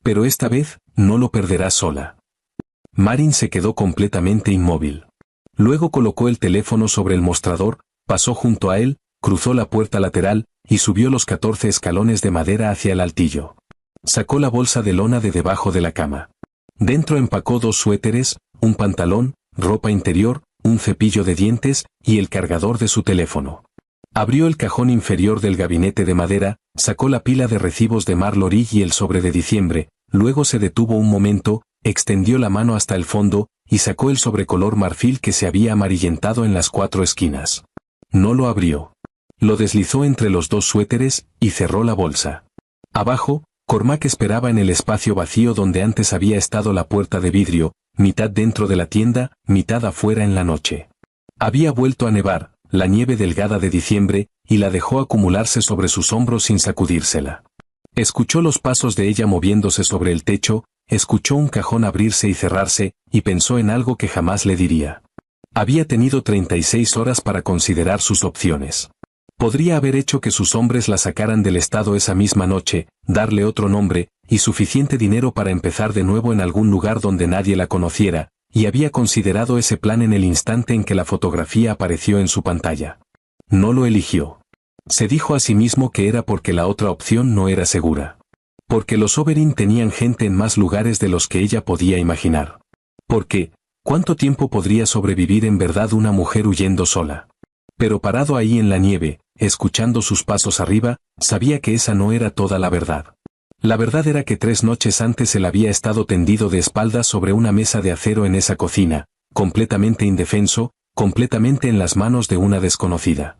«Pero esta vez, no lo perderás sola». Marin se quedó completamente inmóvil. Luego colocó el teléfono sobre el mostrador, pasó junto a él, cruzó la puerta lateral, y subió los 14 escalones de madera hacia el altillo. Sacó la bolsa de lona de debajo de la cama. Dentro empacó 2 suéteres, un pantalón, ropa interior, un cepillo de dientes, y el cargador de su teléfono. Abrió el cajón inferior del gabinete de madera, sacó la pila de recibos de Marlorie y el sobre de diciembre, luego se detuvo un momento, extendió la mano hasta el fondo, y sacó el sobre color marfil que se había amarillentado en las 4 esquinas. No lo abrió. Lo deslizó entre los 2 suéteres, y cerró la bolsa. Abajo, Cormac esperaba en el espacio vacío donde antes había estado la puerta de vidrio, mitad dentro de la tienda, mitad afuera en la noche. Había vuelto a nevar, la nieve delgada de diciembre, y la dejó acumularse sobre sus hombros sin sacudírsela. Escuchó los pasos de ella moviéndose sobre el techo, escuchó un cajón abrirse y cerrarse, y pensó en algo que jamás le diría. Había tenido 36 horas para considerar sus opciones. Podría haber hecho que sus hombres la sacaran del estado esa misma noche, darle otro nombre, y suficiente dinero para empezar de nuevo en algún lugar donde nadie la conociera, y había considerado ese plan en el instante en que la fotografía apareció en su pantalla. No lo eligió. Se dijo a sí mismo que era porque la otra opción no era segura. Porque los Oberyn tenían gente en más lugares de los que ella podía imaginar. Porque, ¿cuánto tiempo podría sobrevivir en verdad una mujer huyendo sola? Pero parado ahí en la nieve, escuchando sus pasos arriba, sabía que esa no era toda la verdad. La verdad era que 3 noches antes él había estado tendido de espaldas sobre una mesa de acero en esa cocina, completamente indefenso, completamente en las manos de una desconocida.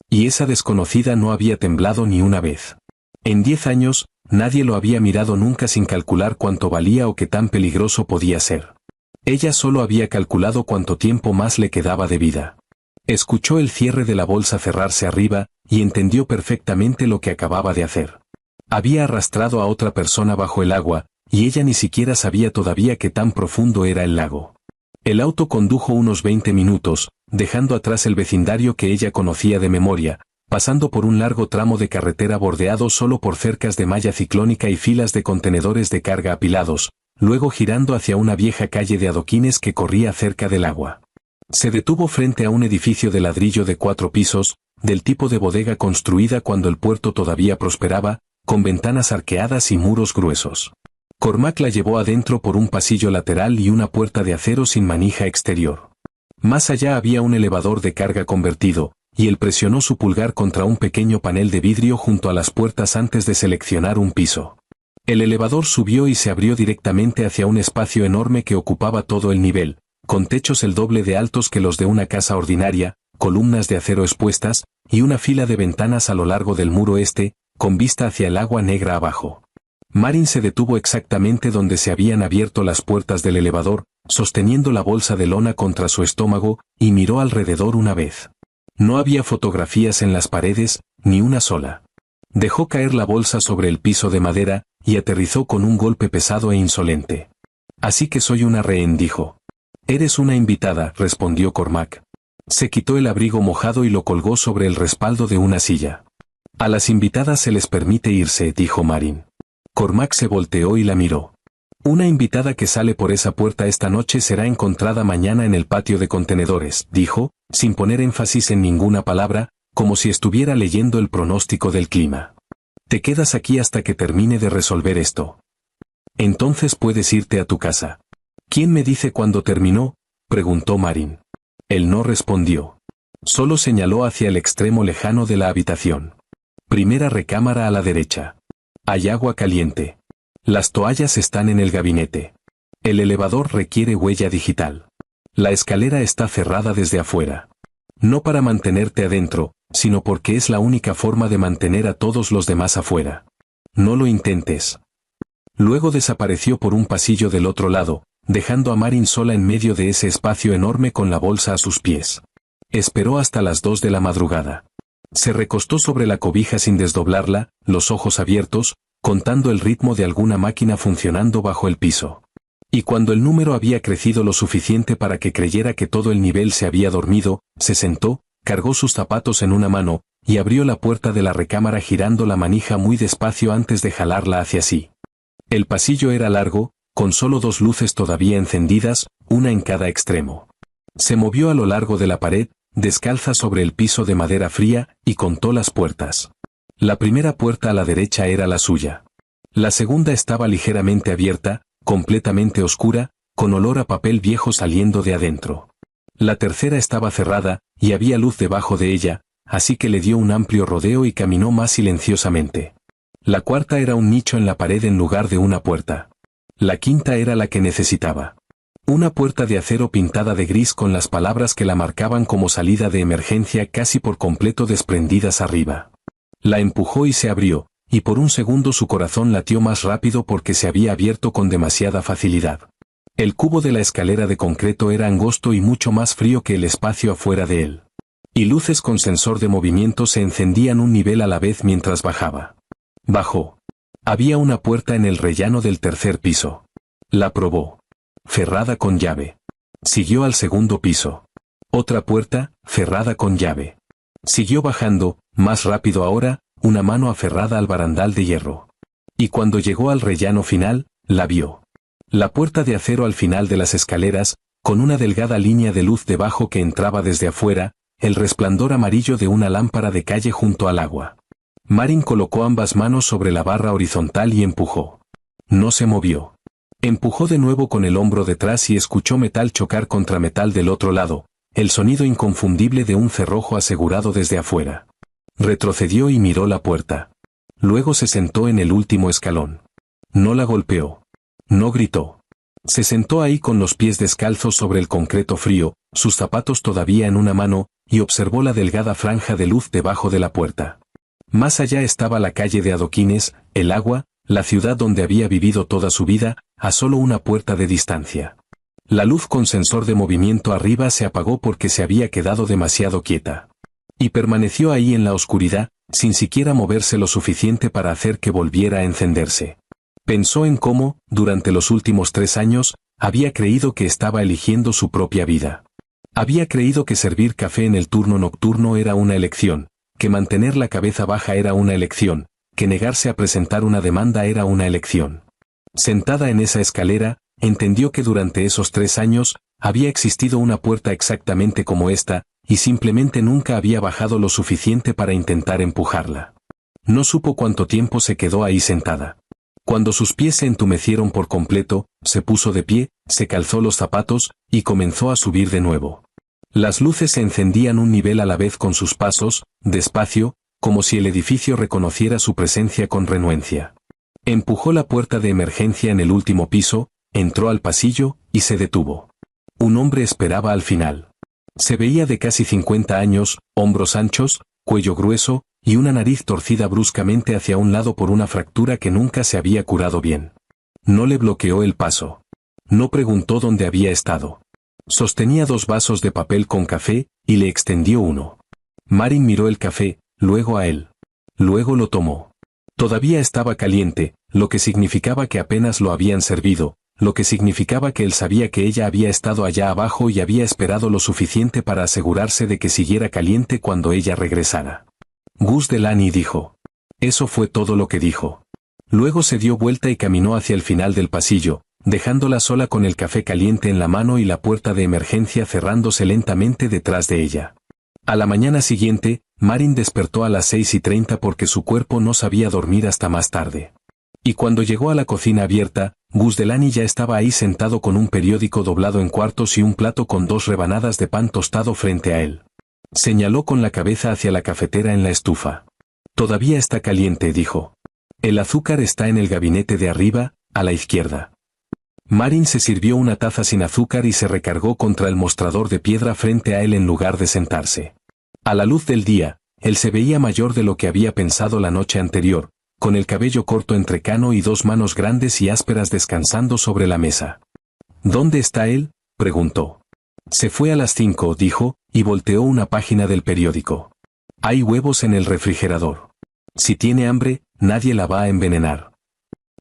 Y esa desconocida no había temblado ni una vez. En 10 años, nadie lo había mirado nunca sin calcular cuánto valía o qué tan peligroso podía ser. Ella solo había calculado cuánto tiempo más le quedaba de vida. Escuchó el cierre de la bolsa cerrarse arriba, y entendió perfectamente lo que acababa de hacer. Había arrastrado a otra persona bajo el agua, y ella ni siquiera sabía todavía qué tan profundo era el lago. El auto condujo unos 20 minutos, dejando atrás el vecindario que ella conocía de memoria, pasando por un largo tramo de carretera bordeado solo por cercas de malla ciclónica y filas de contenedores de carga apilados, luego girando hacia una vieja calle de adoquines que corría cerca del agua. Se detuvo frente a un edificio de ladrillo de 4 pisos, del tipo de bodega construida cuando el puerto todavía prosperaba, con ventanas arqueadas y muros gruesos. Cormac la llevó adentro por un pasillo lateral y una puerta de acero sin manija exterior. Más allá había un elevador de carga convertido, y él presionó su pulgar contra un pequeño panel de vidrio junto a las puertas antes de seleccionar un piso. El elevador subió y se abrió directamente hacia un espacio enorme que ocupaba todo el nivel, con techos el doble de altos que los de una casa ordinaria, columnas de acero expuestas, y una fila de ventanas a lo largo del muro este, con vista hacia el agua negra abajo. Marin se detuvo exactamente donde se habían abierto las puertas del elevador, sosteniendo la bolsa de lona contra su estómago, y miró alrededor una vez. No había fotografías en las paredes, ni una sola. Dejó caer la bolsa sobre el piso de madera, y aterrizó con un golpe pesado e insolente. Así que soy una rehén, dijo. Eres una invitada, respondió Cormac. Se quitó el abrigo mojado y lo colgó sobre el respaldo de una silla. A las invitadas se les permite irse, dijo Marin. Cormac se volteó y la miró. Una invitada que sale por esa puerta esta noche será encontrada mañana en el patio de contenedores, dijo, sin poner énfasis en ninguna palabra, como si estuviera leyendo el pronóstico del clima. Te quedas aquí hasta que termine de resolver esto. Entonces puedes irte a tu casa. ¿Quién me dice cuándo terminó?, preguntó Marin. Él no respondió. Solo señaló hacia el extremo lejano de la habitación. Primera recámara a la derecha. Hay agua caliente. Las toallas están en el gabinete. El elevador requiere huella digital. La escalera está cerrada desde afuera. No para mantenerte adentro, sino porque es la única forma de mantener a todos los demás afuera. No lo intentes. Luego desapareció por un pasillo del otro lado, dejando a Marin sola en medio de ese espacio enorme con la bolsa a sus pies. Esperó hasta las 2 de la madrugada. Se recostó sobre la cobija sin desdoblarla, los ojos abiertos, contando el ritmo de alguna máquina funcionando bajo el piso. Y cuando el número había crecido lo suficiente para que creyera que todo el nivel se había dormido, se sentó, cargó sus zapatos en una mano, y abrió la puerta de la recámara girando la manija muy despacio antes de jalarla hacia sí. El pasillo era largo, con solo 2 luces todavía encendidas, una en cada extremo. Se movió a lo largo de la pared, descalza sobre el piso de madera fría, y contó las puertas. La primera puerta a la derecha era la suya. La segunda estaba ligeramente abierta, completamente oscura, con olor a papel viejo saliendo de adentro. La tercera estaba cerrada, y había luz debajo de ella, así que le dio un amplio rodeo y caminó más silenciosamente. La cuarta era un nicho en la pared en lugar de una puerta. La quinta era la que necesitaba. Una puerta de acero pintada de gris con las palabras que la marcaban como salida de emergencia casi por completo desprendidas arriba. La empujó y se abrió, y por un segundo su corazón latió más rápido porque se había abierto con demasiada facilidad. El cubo de la escalera de concreto era angosto y mucho más frío que el espacio afuera de él. Y luces con sensor de movimiento se encendían un nivel a la vez mientras bajaba. Bajó. Había una puerta en el rellano del tercer piso. La probó. Cerrada con llave. Siguió al segundo piso. Otra puerta, cerrada con llave. Siguió bajando, más rápido ahora, una mano aferrada al barandal de hierro. Y cuando llegó al rellano final, la vio. La puerta de acero al final de las escaleras, con una delgada línea de luz debajo que entraba desde afuera, el resplandor amarillo de una lámpara de calle junto al agua. Marin colocó ambas manos sobre la barra horizontal y empujó. No se movió. Empujó de nuevo con el hombro detrás y escuchó metal chocar contra metal del otro lado, el sonido inconfundible de un cerrojo asegurado desde afuera. Retrocedió y miró la puerta. Luego se sentó en el último escalón. No la golpeó. No gritó. Se sentó ahí con los pies descalzos sobre el concreto frío, sus zapatos todavía en una mano, y observó la delgada franja de luz debajo de la puerta. Más allá estaba la calle de adoquines, el agua, la ciudad donde había vivido toda su vida, a solo una puerta de distancia. La luz con sensor de movimiento arriba se apagó porque se había quedado demasiado quieta. Y permaneció ahí en la oscuridad, sin siquiera moverse lo suficiente para hacer que volviera a encenderse. Pensó en cómo, durante los últimos 3 años, había creído que estaba eligiendo su propia vida. Había creído que servir café en el turno nocturno era una elección, que mantener la cabeza baja era una elección, que negarse a presentar una demanda era una elección. Sentada en esa escalera, entendió que durante esos 3 años, había existido una puerta exactamente como esta, y simplemente nunca había bajado lo suficiente para intentar empujarla. No supo cuánto tiempo se quedó ahí sentada. Cuando sus pies se entumecieron por completo, se puso de pie, se calzó los zapatos, y comenzó a subir de nuevo. Las luces se encendían un nivel a la vez con sus pasos, despacio, como si el edificio reconociera su presencia con renuencia. Empujó la puerta de emergencia en el último piso, entró al pasillo, y se detuvo. Un hombre esperaba al final. Se veía de casi 50 años, hombros anchos, cuello grueso, y una nariz torcida bruscamente hacia un lado por una fractura que nunca se había curado bien. No le bloqueó el paso. No preguntó dónde había estado. Sostenía 2 vasos de papel con café, y le extendió uno. Marin miró el café, luego a él. Luego lo tomó. Todavía estaba caliente, lo que significaba que apenas lo habían servido, lo que significaba que él sabía que ella había estado allá abajo y había esperado lo suficiente para asegurarse de que siguiera caliente cuando ella regresara. Gus Delany dijo. Eso fue todo lo que dijo. Luego se dio vuelta y caminó hacia el final del pasillo, dejándola sola con el café caliente en la mano y la puerta de emergencia cerrándose lentamente detrás de ella. A la mañana siguiente, Marin despertó a las 6:30 porque su cuerpo no sabía dormir hasta más tarde. Y cuando llegó a la cocina abierta, Gus Delany ya estaba ahí sentado con un periódico doblado en cuartos y un plato con 2 rebanadas de pan tostado frente a él. Señaló con la cabeza hacia la cafetera en la estufa. Todavía está caliente, dijo. El azúcar está en el gabinete de arriba, a la izquierda. Marin se sirvió una taza sin azúcar y se recargó contra el mostrador de piedra frente a él en lugar de sentarse. A la luz del día, él se veía mayor de lo que había pensado la noche anterior, con el cabello corto entrecano y 2 manos grandes y ásperas descansando sobre la mesa. ¿Dónde está él?, preguntó. Se fue a las 5, dijo, y volteó una página del periódico. Hay huevos en el refrigerador. Si tiene hambre, nadie la va a envenenar.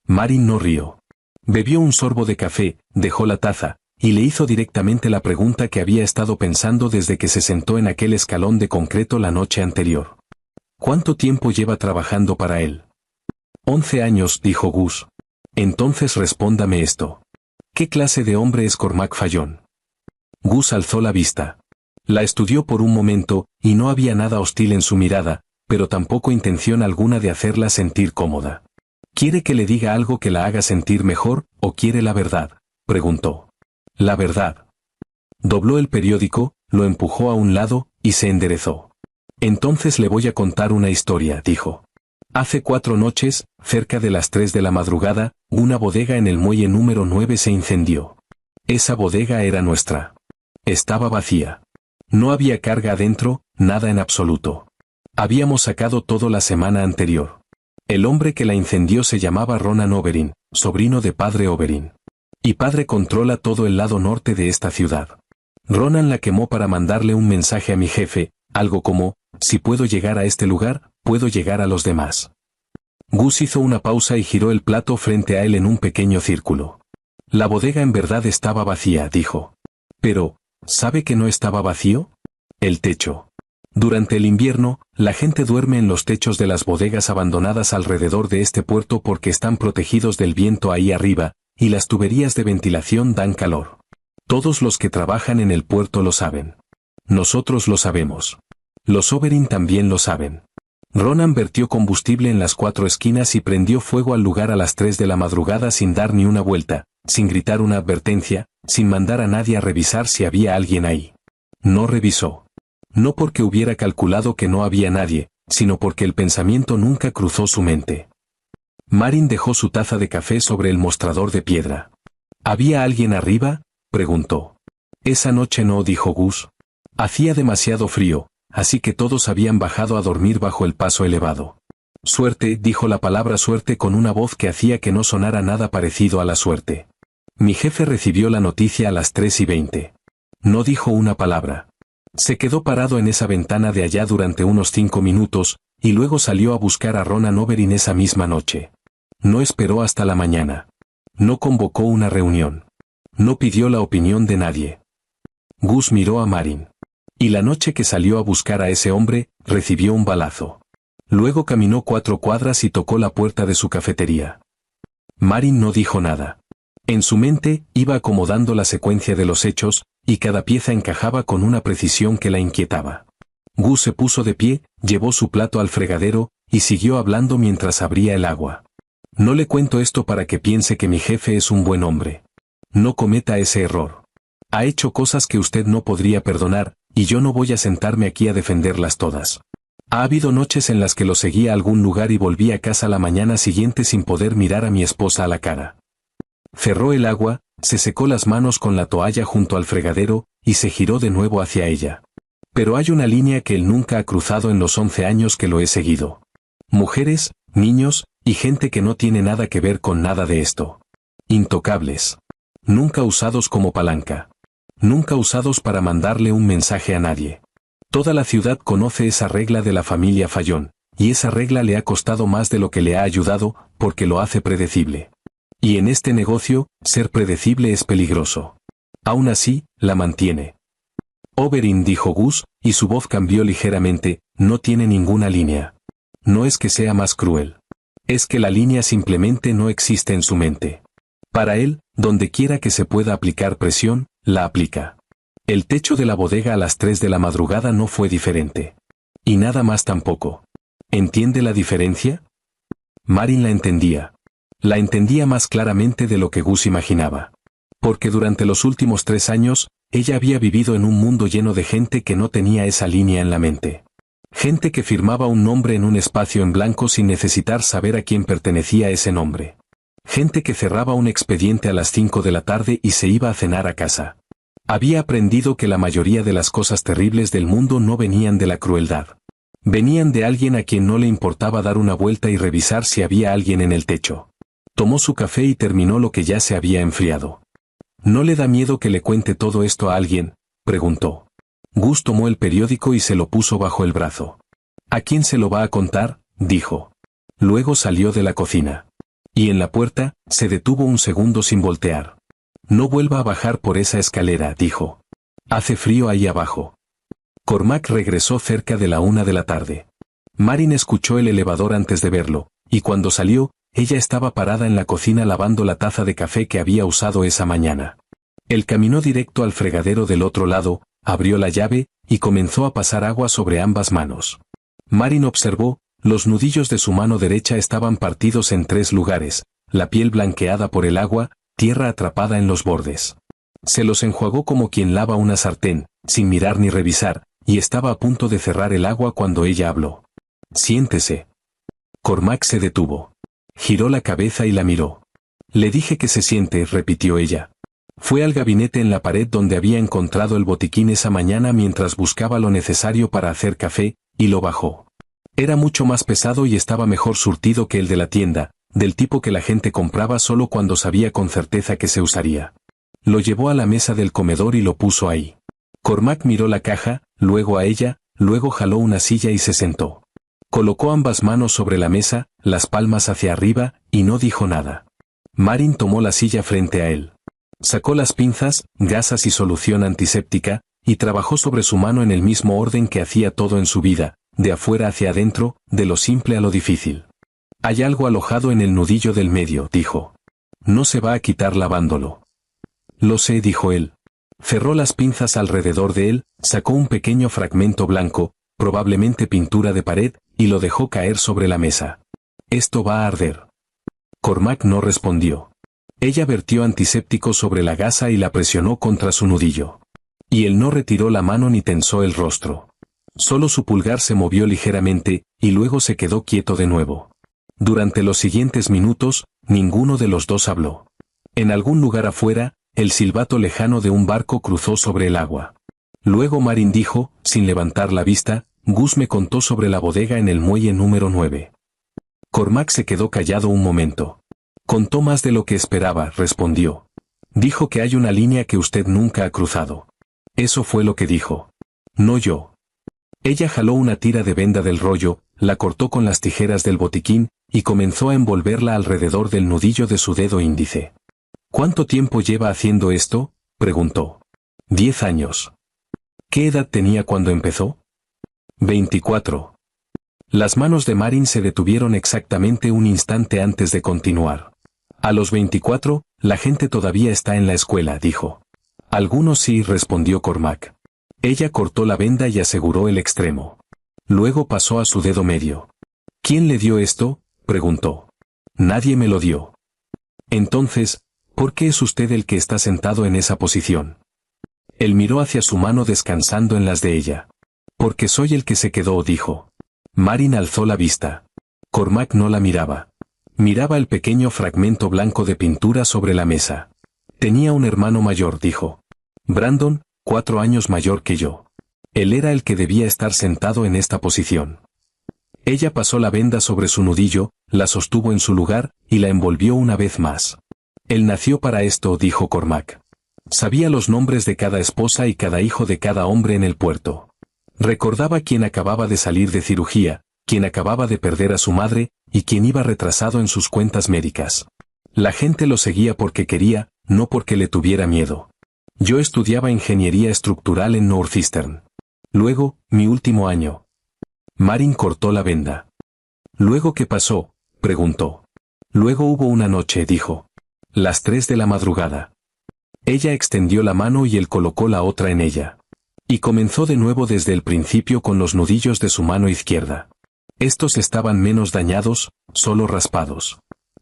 Marin no rió. Bebió un sorbo de café, dejó la taza, y le hizo directamente la pregunta que había estado pensando desde que se sentó en aquel escalón de concreto la noche anterior. ¿Cuánto tiempo lleva trabajando para él? 11 años, dijo Gus. Entonces respóndame esto. ¿Qué clase de hombre es Cormac Fallon? Gus alzó la vista. La estudió por un momento, y no había nada hostil en su mirada, pero tampoco intención alguna de hacerla sentir cómoda. ¿Quiere que le diga algo que la haga sentir mejor, o quiere la verdad?, preguntó. La verdad. Dobló el periódico, lo empujó a un lado, y se enderezó. Entonces le voy a contar una historia, dijo. Hace 4 noches, cerca de las 3 de la madrugada, una bodega en el muelle número 9 se incendió. Esa bodega era nuestra. Estaba vacía. No había carga adentro, nada en absoluto. Habíamos sacado todo la semana anterior. El hombre que la incendió se llamaba Ronan Oberyn, sobrino de Padre Oberyn. Y Padre controla todo el lado norte de esta ciudad. Ronan la quemó para mandarle un mensaje a mi jefe, algo como, si puedo llegar a este lugar, puedo llegar a los demás. Gus hizo una pausa y giró el plato frente a él en un pequeño círculo. La bodega en verdad estaba vacía, dijo. Pero, ¿sabe que no estaba vacío? El techo. Durante el invierno, la gente duerme en los techos de las bodegas abandonadas alrededor de este puerto porque están protegidos del viento ahí arriba, y las tuberías de ventilación dan calor. Todos los que trabajan en el puerto lo saben. Nosotros lo sabemos. Los Oberyn también lo saben. Ronan vertió combustible en las 4 esquinas y prendió fuego al lugar a las 3 de la madrugada sin dar ni una vuelta, sin gritar una advertencia, sin mandar a nadie a revisar si había alguien ahí. No revisó. No porque hubiera calculado que no había nadie, sino porque el pensamiento nunca cruzó su mente. Marin dejó su taza de café sobre el mostrador de piedra. ¿Había alguien arriba?, preguntó. Esa noche no, dijo Gus. Hacía demasiado frío, así que todos habían bajado a dormir bajo el paso elevado. Suerte, dijo la palabra suerte con una voz que hacía que no sonara nada parecido a la suerte. Mi jefe recibió la noticia a las 3:20. No dijo una palabra. Se quedó parado en esa ventana de allá durante unos 5 minutos, y luego salió a buscar a Ronan Oberyn esa misma noche. No esperó hasta la mañana. No convocó una reunión. No pidió la opinión de nadie. Gus miró a Marin. Y la noche que salió a buscar a ese hombre, recibió un balazo. Luego caminó 4 cuadras y tocó la puerta de su cafetería. Marin no dijo nada. En su mente, iba acomodando la secuencia de los hechos, y cada pieza encajaba con una precisión que la inquietaba. Gus se puso de pie, llevó su plato al fregadero, y siguió hablando mientras abría el agua. No le cuento esto para que piense que mi jefe es un buen hombre. No cometa ese error. Ha hecho cosas que usted no podría perdonar, y yo no voy a sentarme aquí a defenderlas todas. Ha habido noches en las que lo seguía a algún lugar y volví a casa la mañana siguiente sin poder mirar a mi esposa a la cara. Cerró el agua, se secó las manos con la toalla junto al fregadero, y se giró de nuevo hacia ella. Pero hay una línea que él nunca ha cruzado en los 11 años que lo he seguido. Mujeres, niños, y gente que no tiene nada que ver con nada de esto. Intocables. Nunca usados como palanca. Nunca usados para mandarle un mensaje a nadie. Toda la ciudad conoce esa regla de la familia Fallon, y esa regla le ha costado más de lo que le ha ayudado, porque lo hace predecible. Y en este negocio, ser predecible es peligroso. Aún así, la mantiene. Oberyn, dijo Gus, y su voz cambió ligeramente, no tiene ninguna línea. No es que sea más cruel. Es que la línea simplemente no existe en su mente. Para él, donde quiera que se pueda aplicar presión, la aplica. El techo de la bodega a las 3 de la madrugada no fue diferente. Y nada más tampoco. ¿Entiende la diferencia? Marin la entendía. La entendía más claramente de lo que Gus imaginaba. Porque durante los últimos 3 años, ella había vivido en un mundo lleno de gente que no tenía esa línea en la mente. Gente que firmaba un nombre en un espacio en blanco sin necesitar saber a quién pertenecía ese nombre. Gente que cerraba un expediente a las 5 de la tarde y se iba a cenar a casa. Había aprendido que la mayoría de las cosas terribles del mundo no venían de la crueldad. Venían de alguien a quien no le importaba dar una vuelta y revisar si había alguien en el techo. Tomó su café y terminó lo que ya se había enfriado. ¿No le da miedo que le cuente todo esto a alguien?, preguntó. Gus tomó el periódico y se lo puso bajo el brazo. ¿A quién se lo va a contar?, dijo. Luego salió de la cocina. Y en la puerta, se detuvo un segundo sin voltear. No vuelva a bajar por esa escalera, dijo. Hace frío ahí abajo. Cormac regresó cerca de la 1 de la tarde. Marin escuchó el elevador antes de verlo, y cuando salió, ella estaba parada en la cocina lavando la taza de café que había usado esa mañana. Él caminó directo al fregadero del otro lado, abrió la llave, y comenzó a pasar agua sobre ambas manos. Marin observó, los nudillos de su mano derecha estaban partidos en 3 lugares, la piel blanqueada por el agua, tierra atrapada en los bordes. Se los enjuagó como quien lava una sartén, sin mirar ni revisar, y estaba a punto de cerrar el agua cuando ella habló. Siéntese. Cormac se detuvo. Giró la cabeza y la miró. Le dije que se siente, repitió ella. Fue al gabinete en la pared donde había encontrado el botiquín esa mañana mientras buscaba lo necesario para hacer café, y lo bajó. Era mucho más pesado y estaba mejor surtido que el de la tienda, del tipo que la gente compraba solo cuando sabía con certeza que se usaría. Lo llevó a la mesa del comedor y lo puso ahí. Cormac miró la caja, luego a ella, luego jaló una silla y se sentó. Colocó ambas manos sobre la mesa, las palmas hacia arriba, y no dijo nada. Marin tomó la silla frente a él. Sacó las pinzas, gasas y solución antiséptica, y trabajó sobre su mano en el mismo orden que hacía todo en su vida, de afuera hacia adentro, de lo simple a lo difícil. Hay algo alojado en el nudillo del medio, dijo. No se va a quitar lavándolo. Lo sé, dijo él. Cerró las pinzas alrededor de él, sacó un pequeño fragmento blanco, probablemente pintura de pared, y lo dejó caer sobre la mesa. Esto va a arder. Cormac no respondió. Ella vertió antiséptico sobre la gasa y la presionó contra su nudillo. Y él no retiró la mano ni tensó el rostro. Solo su pulgar se movió ligeramente, y luego se quedó quieto de nuevo. Durante los siguientes minutos, ninguno de los dos habló. En algún lugar afuera, el silbato lejano de un barco cruzó sobre el agua. Luego Marin dijo, sin levantar la vista, Gus me contó sobre la bodega en el muelle número 9. Cormac se quedó callado un momento. Contó más de lo que esperaba, respondió. Dijo que hay una línea que usted nunca ha cruzado. Eso fue lo que dijo. No yo. Ella jaló una tira de venda del rollo, la cortó con las tijeras del botiquín, y comenzó a envolverla alrededor del nudillo de su dedo índice. ¿Cuánto tiempo lleva haciendo esto?, preguntó. 10 años. ¿Qué edad tenía cuando empezó? 24. Las manos de Marin se detuvieron exactamente un instante antes de continuar. A los 24, la gente todavía está en la escuela, dijo. Algunos sí, respondió Cormac. Ella cortó la venda y aseguró el extremo. Luego pasó a su dedo medio. ¿Quién le dio esto?, preguntó. Nadie me lo dio. Entonces, ¿por qué es usted el que está sentado en esa posición? Él miró hacia su mano descansando en las de ella. Porque soy el que se quedó, dijo. Marin alzó la vista. Cormac no la miraba. Miraba el pequeño fragmento blanco de pintura sobre la mesa. Tenía un hermano mayor, dijo. Brandon, 4 años mayor que yo. Él era el que debía estar sentado en esta posición. Ella pasó la venda sobre su nudillo, la sostuvo en su lugar, y la envolvió una vez más. Él nació para esto, dijo Cormac. Sabía los nombres de cada esposa y cada hijo de cada hombre en el puerto. Recordaba quién acababa de salir de cirugía, quién acababa de perder a su madre, y quién iba retrasado en sus cuentas médicas. La gente lo seguía porque quería, no porque le tuviera miedo. Yo estudiaba ingeniería estructural en Northeastern. Luego, mi último año. Marin cortó la venda. ¿Luego qué pasó?, preguntó. Luego hubo una noche, dijo. Las 3 de la madrugada. Ella extendió la mano y él colocó la otra en ella. Y comenzó de nuevo desde el principio con los nudillos de su mano izquierda. Estos estaban menos dañados, solo raspados.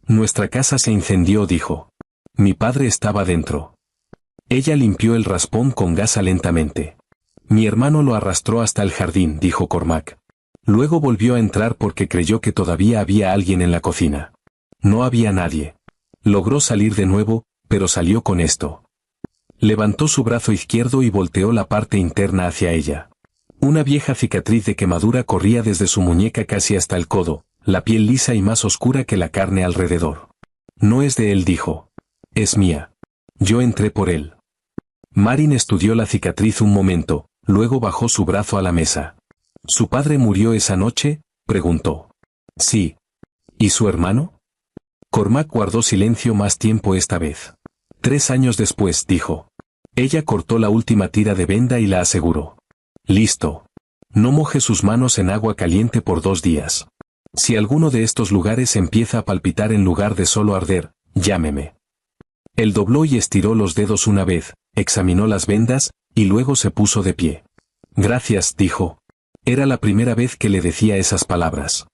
Nuestra casa se incendió, dijo. Mi padre estaba dentro. Ella limpió el raspón con gasa lentamente. Mi hermano lo arrastró hasta el jardín, dijo Cormac. Luego volvió a entrar porque creyó que todavía había alguien en la cocina. No había nadie. Logró salir de nuevo, pero salió con esto. Levantó su brazo izquierdo y volteó la parte interna hacia ella. Una vieja cicatriz de quemadura corría desde su muñeca casi hasta el codo, la piel lisa y más oscura que la carne alrededor. No es de él, dijo. Es mía. Yo entré por él. Marin estudió la cicatriz un momento, luego bajó su brazo a la mesa. ¿Su padre murió esa noche?, preguntó. Sí. ¿Y su hermano? Cormac guardó silencio más tiempo esta vez. 3 años después, dijo. Ella cortó la última tira de venda y la aseguró. Listo. No moje sus manos en agua caliente por 2 días. Si alguno de estos lugares empieza a palpitar en lugar de solo arder, llámeme. Él dobló y estiró los dedos una vez, examinó las vendas, y luego se puso de pie. Gracias, dijo. Era la primera vez que le decía esas palabras.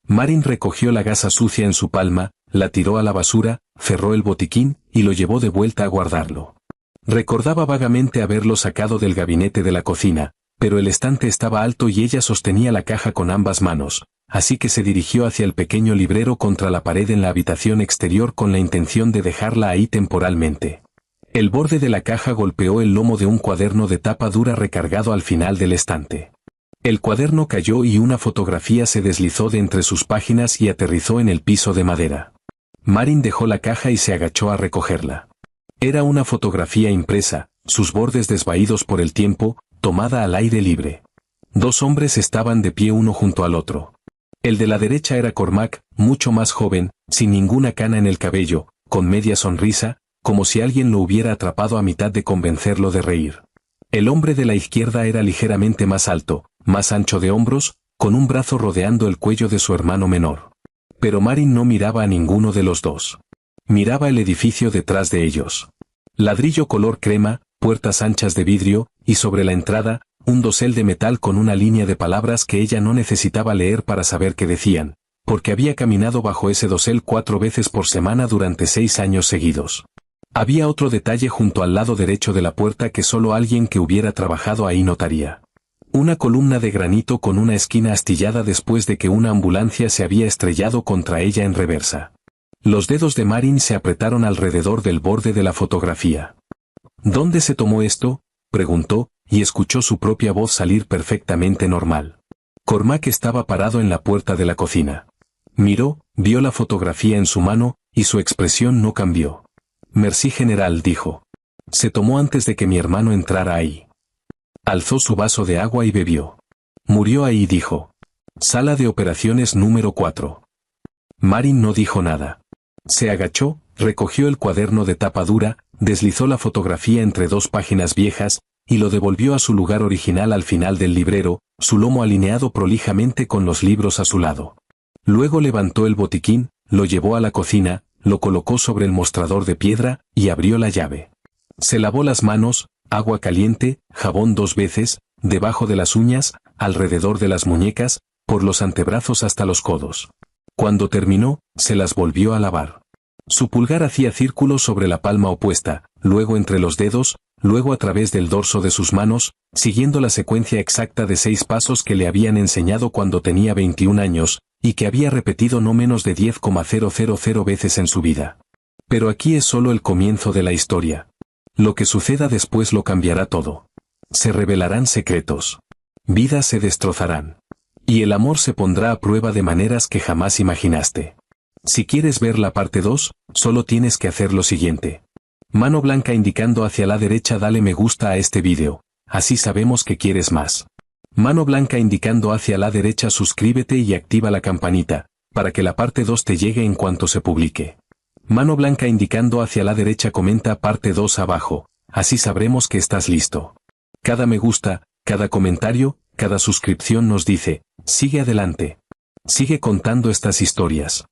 Marin recogió la gasa sucia en su palma, la tiró a la basura, cerró el botiquín, y lo llevó de vuelta a guardarlo. Recordaba vagamente haberlo sacado del gabinete de la cocina, pero el estante estaba alto y ella sostenía la caja con ambas manos, así que se dirigió hacia el pequeño librero contra la pared en la habitación exterior con la intención de dejarla ahí temporalmente. El borde de la caja golpeó el lomo de un cuaderno de tapa dura recargado al final del estante. El cuaderno cayó y una fotografía se deslizó de entre sus páginas y aterrizó en el piso de madera. Marin dejó la caja y se agachó a recogerla. Era una fotografía impresa, sus bordes desvaídos por el tiempo, tomada al aire libre. 2 hombres estaban de pie uno junto al otro. El de la derecha era Cormac, mucho más joven, sin ninguna cana en el cabello, con media sonrisa, como si alguien lo hubiera atrapado a mitad de convencerlo de reír. El hombre de la izquierda era ligeramente más alto, más ancho de hombros, con un brazo rodeando el cuello de su hermano menor. Pero Marin no miraba a ninguno de los dos. Miraba el edificio detrás de ellos. Ladrillo color crema, puertas anchas de vidrio, y sobre la entrada, un dosel de metal con una línea de palabras que ella no necesitaba leer para saber qué decían, porque había caminado bajo ese dosel 4 veces por semana durante 6 años seguidos. Había otro detalle junto al lado derecho de la puerta que solo alguien que hubiera trabajado ahí notaría. Una columna de granito con una esquina astillada después de que una ambulancia se había estrellado contra ella en reversa. Los dedos de Marin se apretaron alrededor del borde de la fotografía. ¿Dónde se tomó esto?, preguntó, y escuchó su propia voz salir perfectamente normal. Cormac estaba parado en la puerta de la cocina. Miró, vio la fotografía en su mano, y su expresión no cambió. Merci general, dijo. Se tomó antes de que mi hermano entrara ahí. Alzó su vaso de agua y bebió. Murió ahí, dijo. Sala de operaciones número 4. Marin no dijo nada. Se agachó, recogió el cuaderno de tapa dura, deslizó la fotografía entre 2 páginas viejas, y lo devolvió a su lugar original al final del librero, su lomo alineado prolijamente con los libros a su lado. Luego levantó el botiquín, lo llevó a la cocina, lo colocó sobre el mostrador de piedra, y abrió la llave. Se lavó las manos, agua caliente, jabón 2 veces, debajo de las uñas, alrededor de las muñecas, por los antebrazos hasta los codos. Cuando terminó, se las volvió a lavar. Su pulgar hacía círculos sobre la palma opuesta, luego entre los dedos, luego a través del dorso de sus manos, siguiendo la secuencia exacta de 6 pasos que le habían enseñado cuando tenía 21 años, y que había repetido no menos de 10,000 veces en su vida. Pero aquí es solo el comienzo de la historia. Lo que suceda después lo cambiará todo. Se revelarán secretos. Vidas se destrozarán. Y el amor se pondrá a prueba de maneras que jamás imaginaste. Si quieres ver la parte 2, solo tienes que hacer lo siguiente. Mano blanca indicando hacia la derecha, dale me gusta a este vídeo, así sabemos que quieres más. Mano blanca indicando hacia la derecha, suscríbete y activa la campanita, para que la parte 2 te llegue en cuanto se publique. Mano blanca indicando hacia la derecha, comenta parte 2 abajo, así sabremos que estás listo. Cada me gusta, cada comentario, cada suscripción nos dice, sigue adelante. Sigue contando estas historias.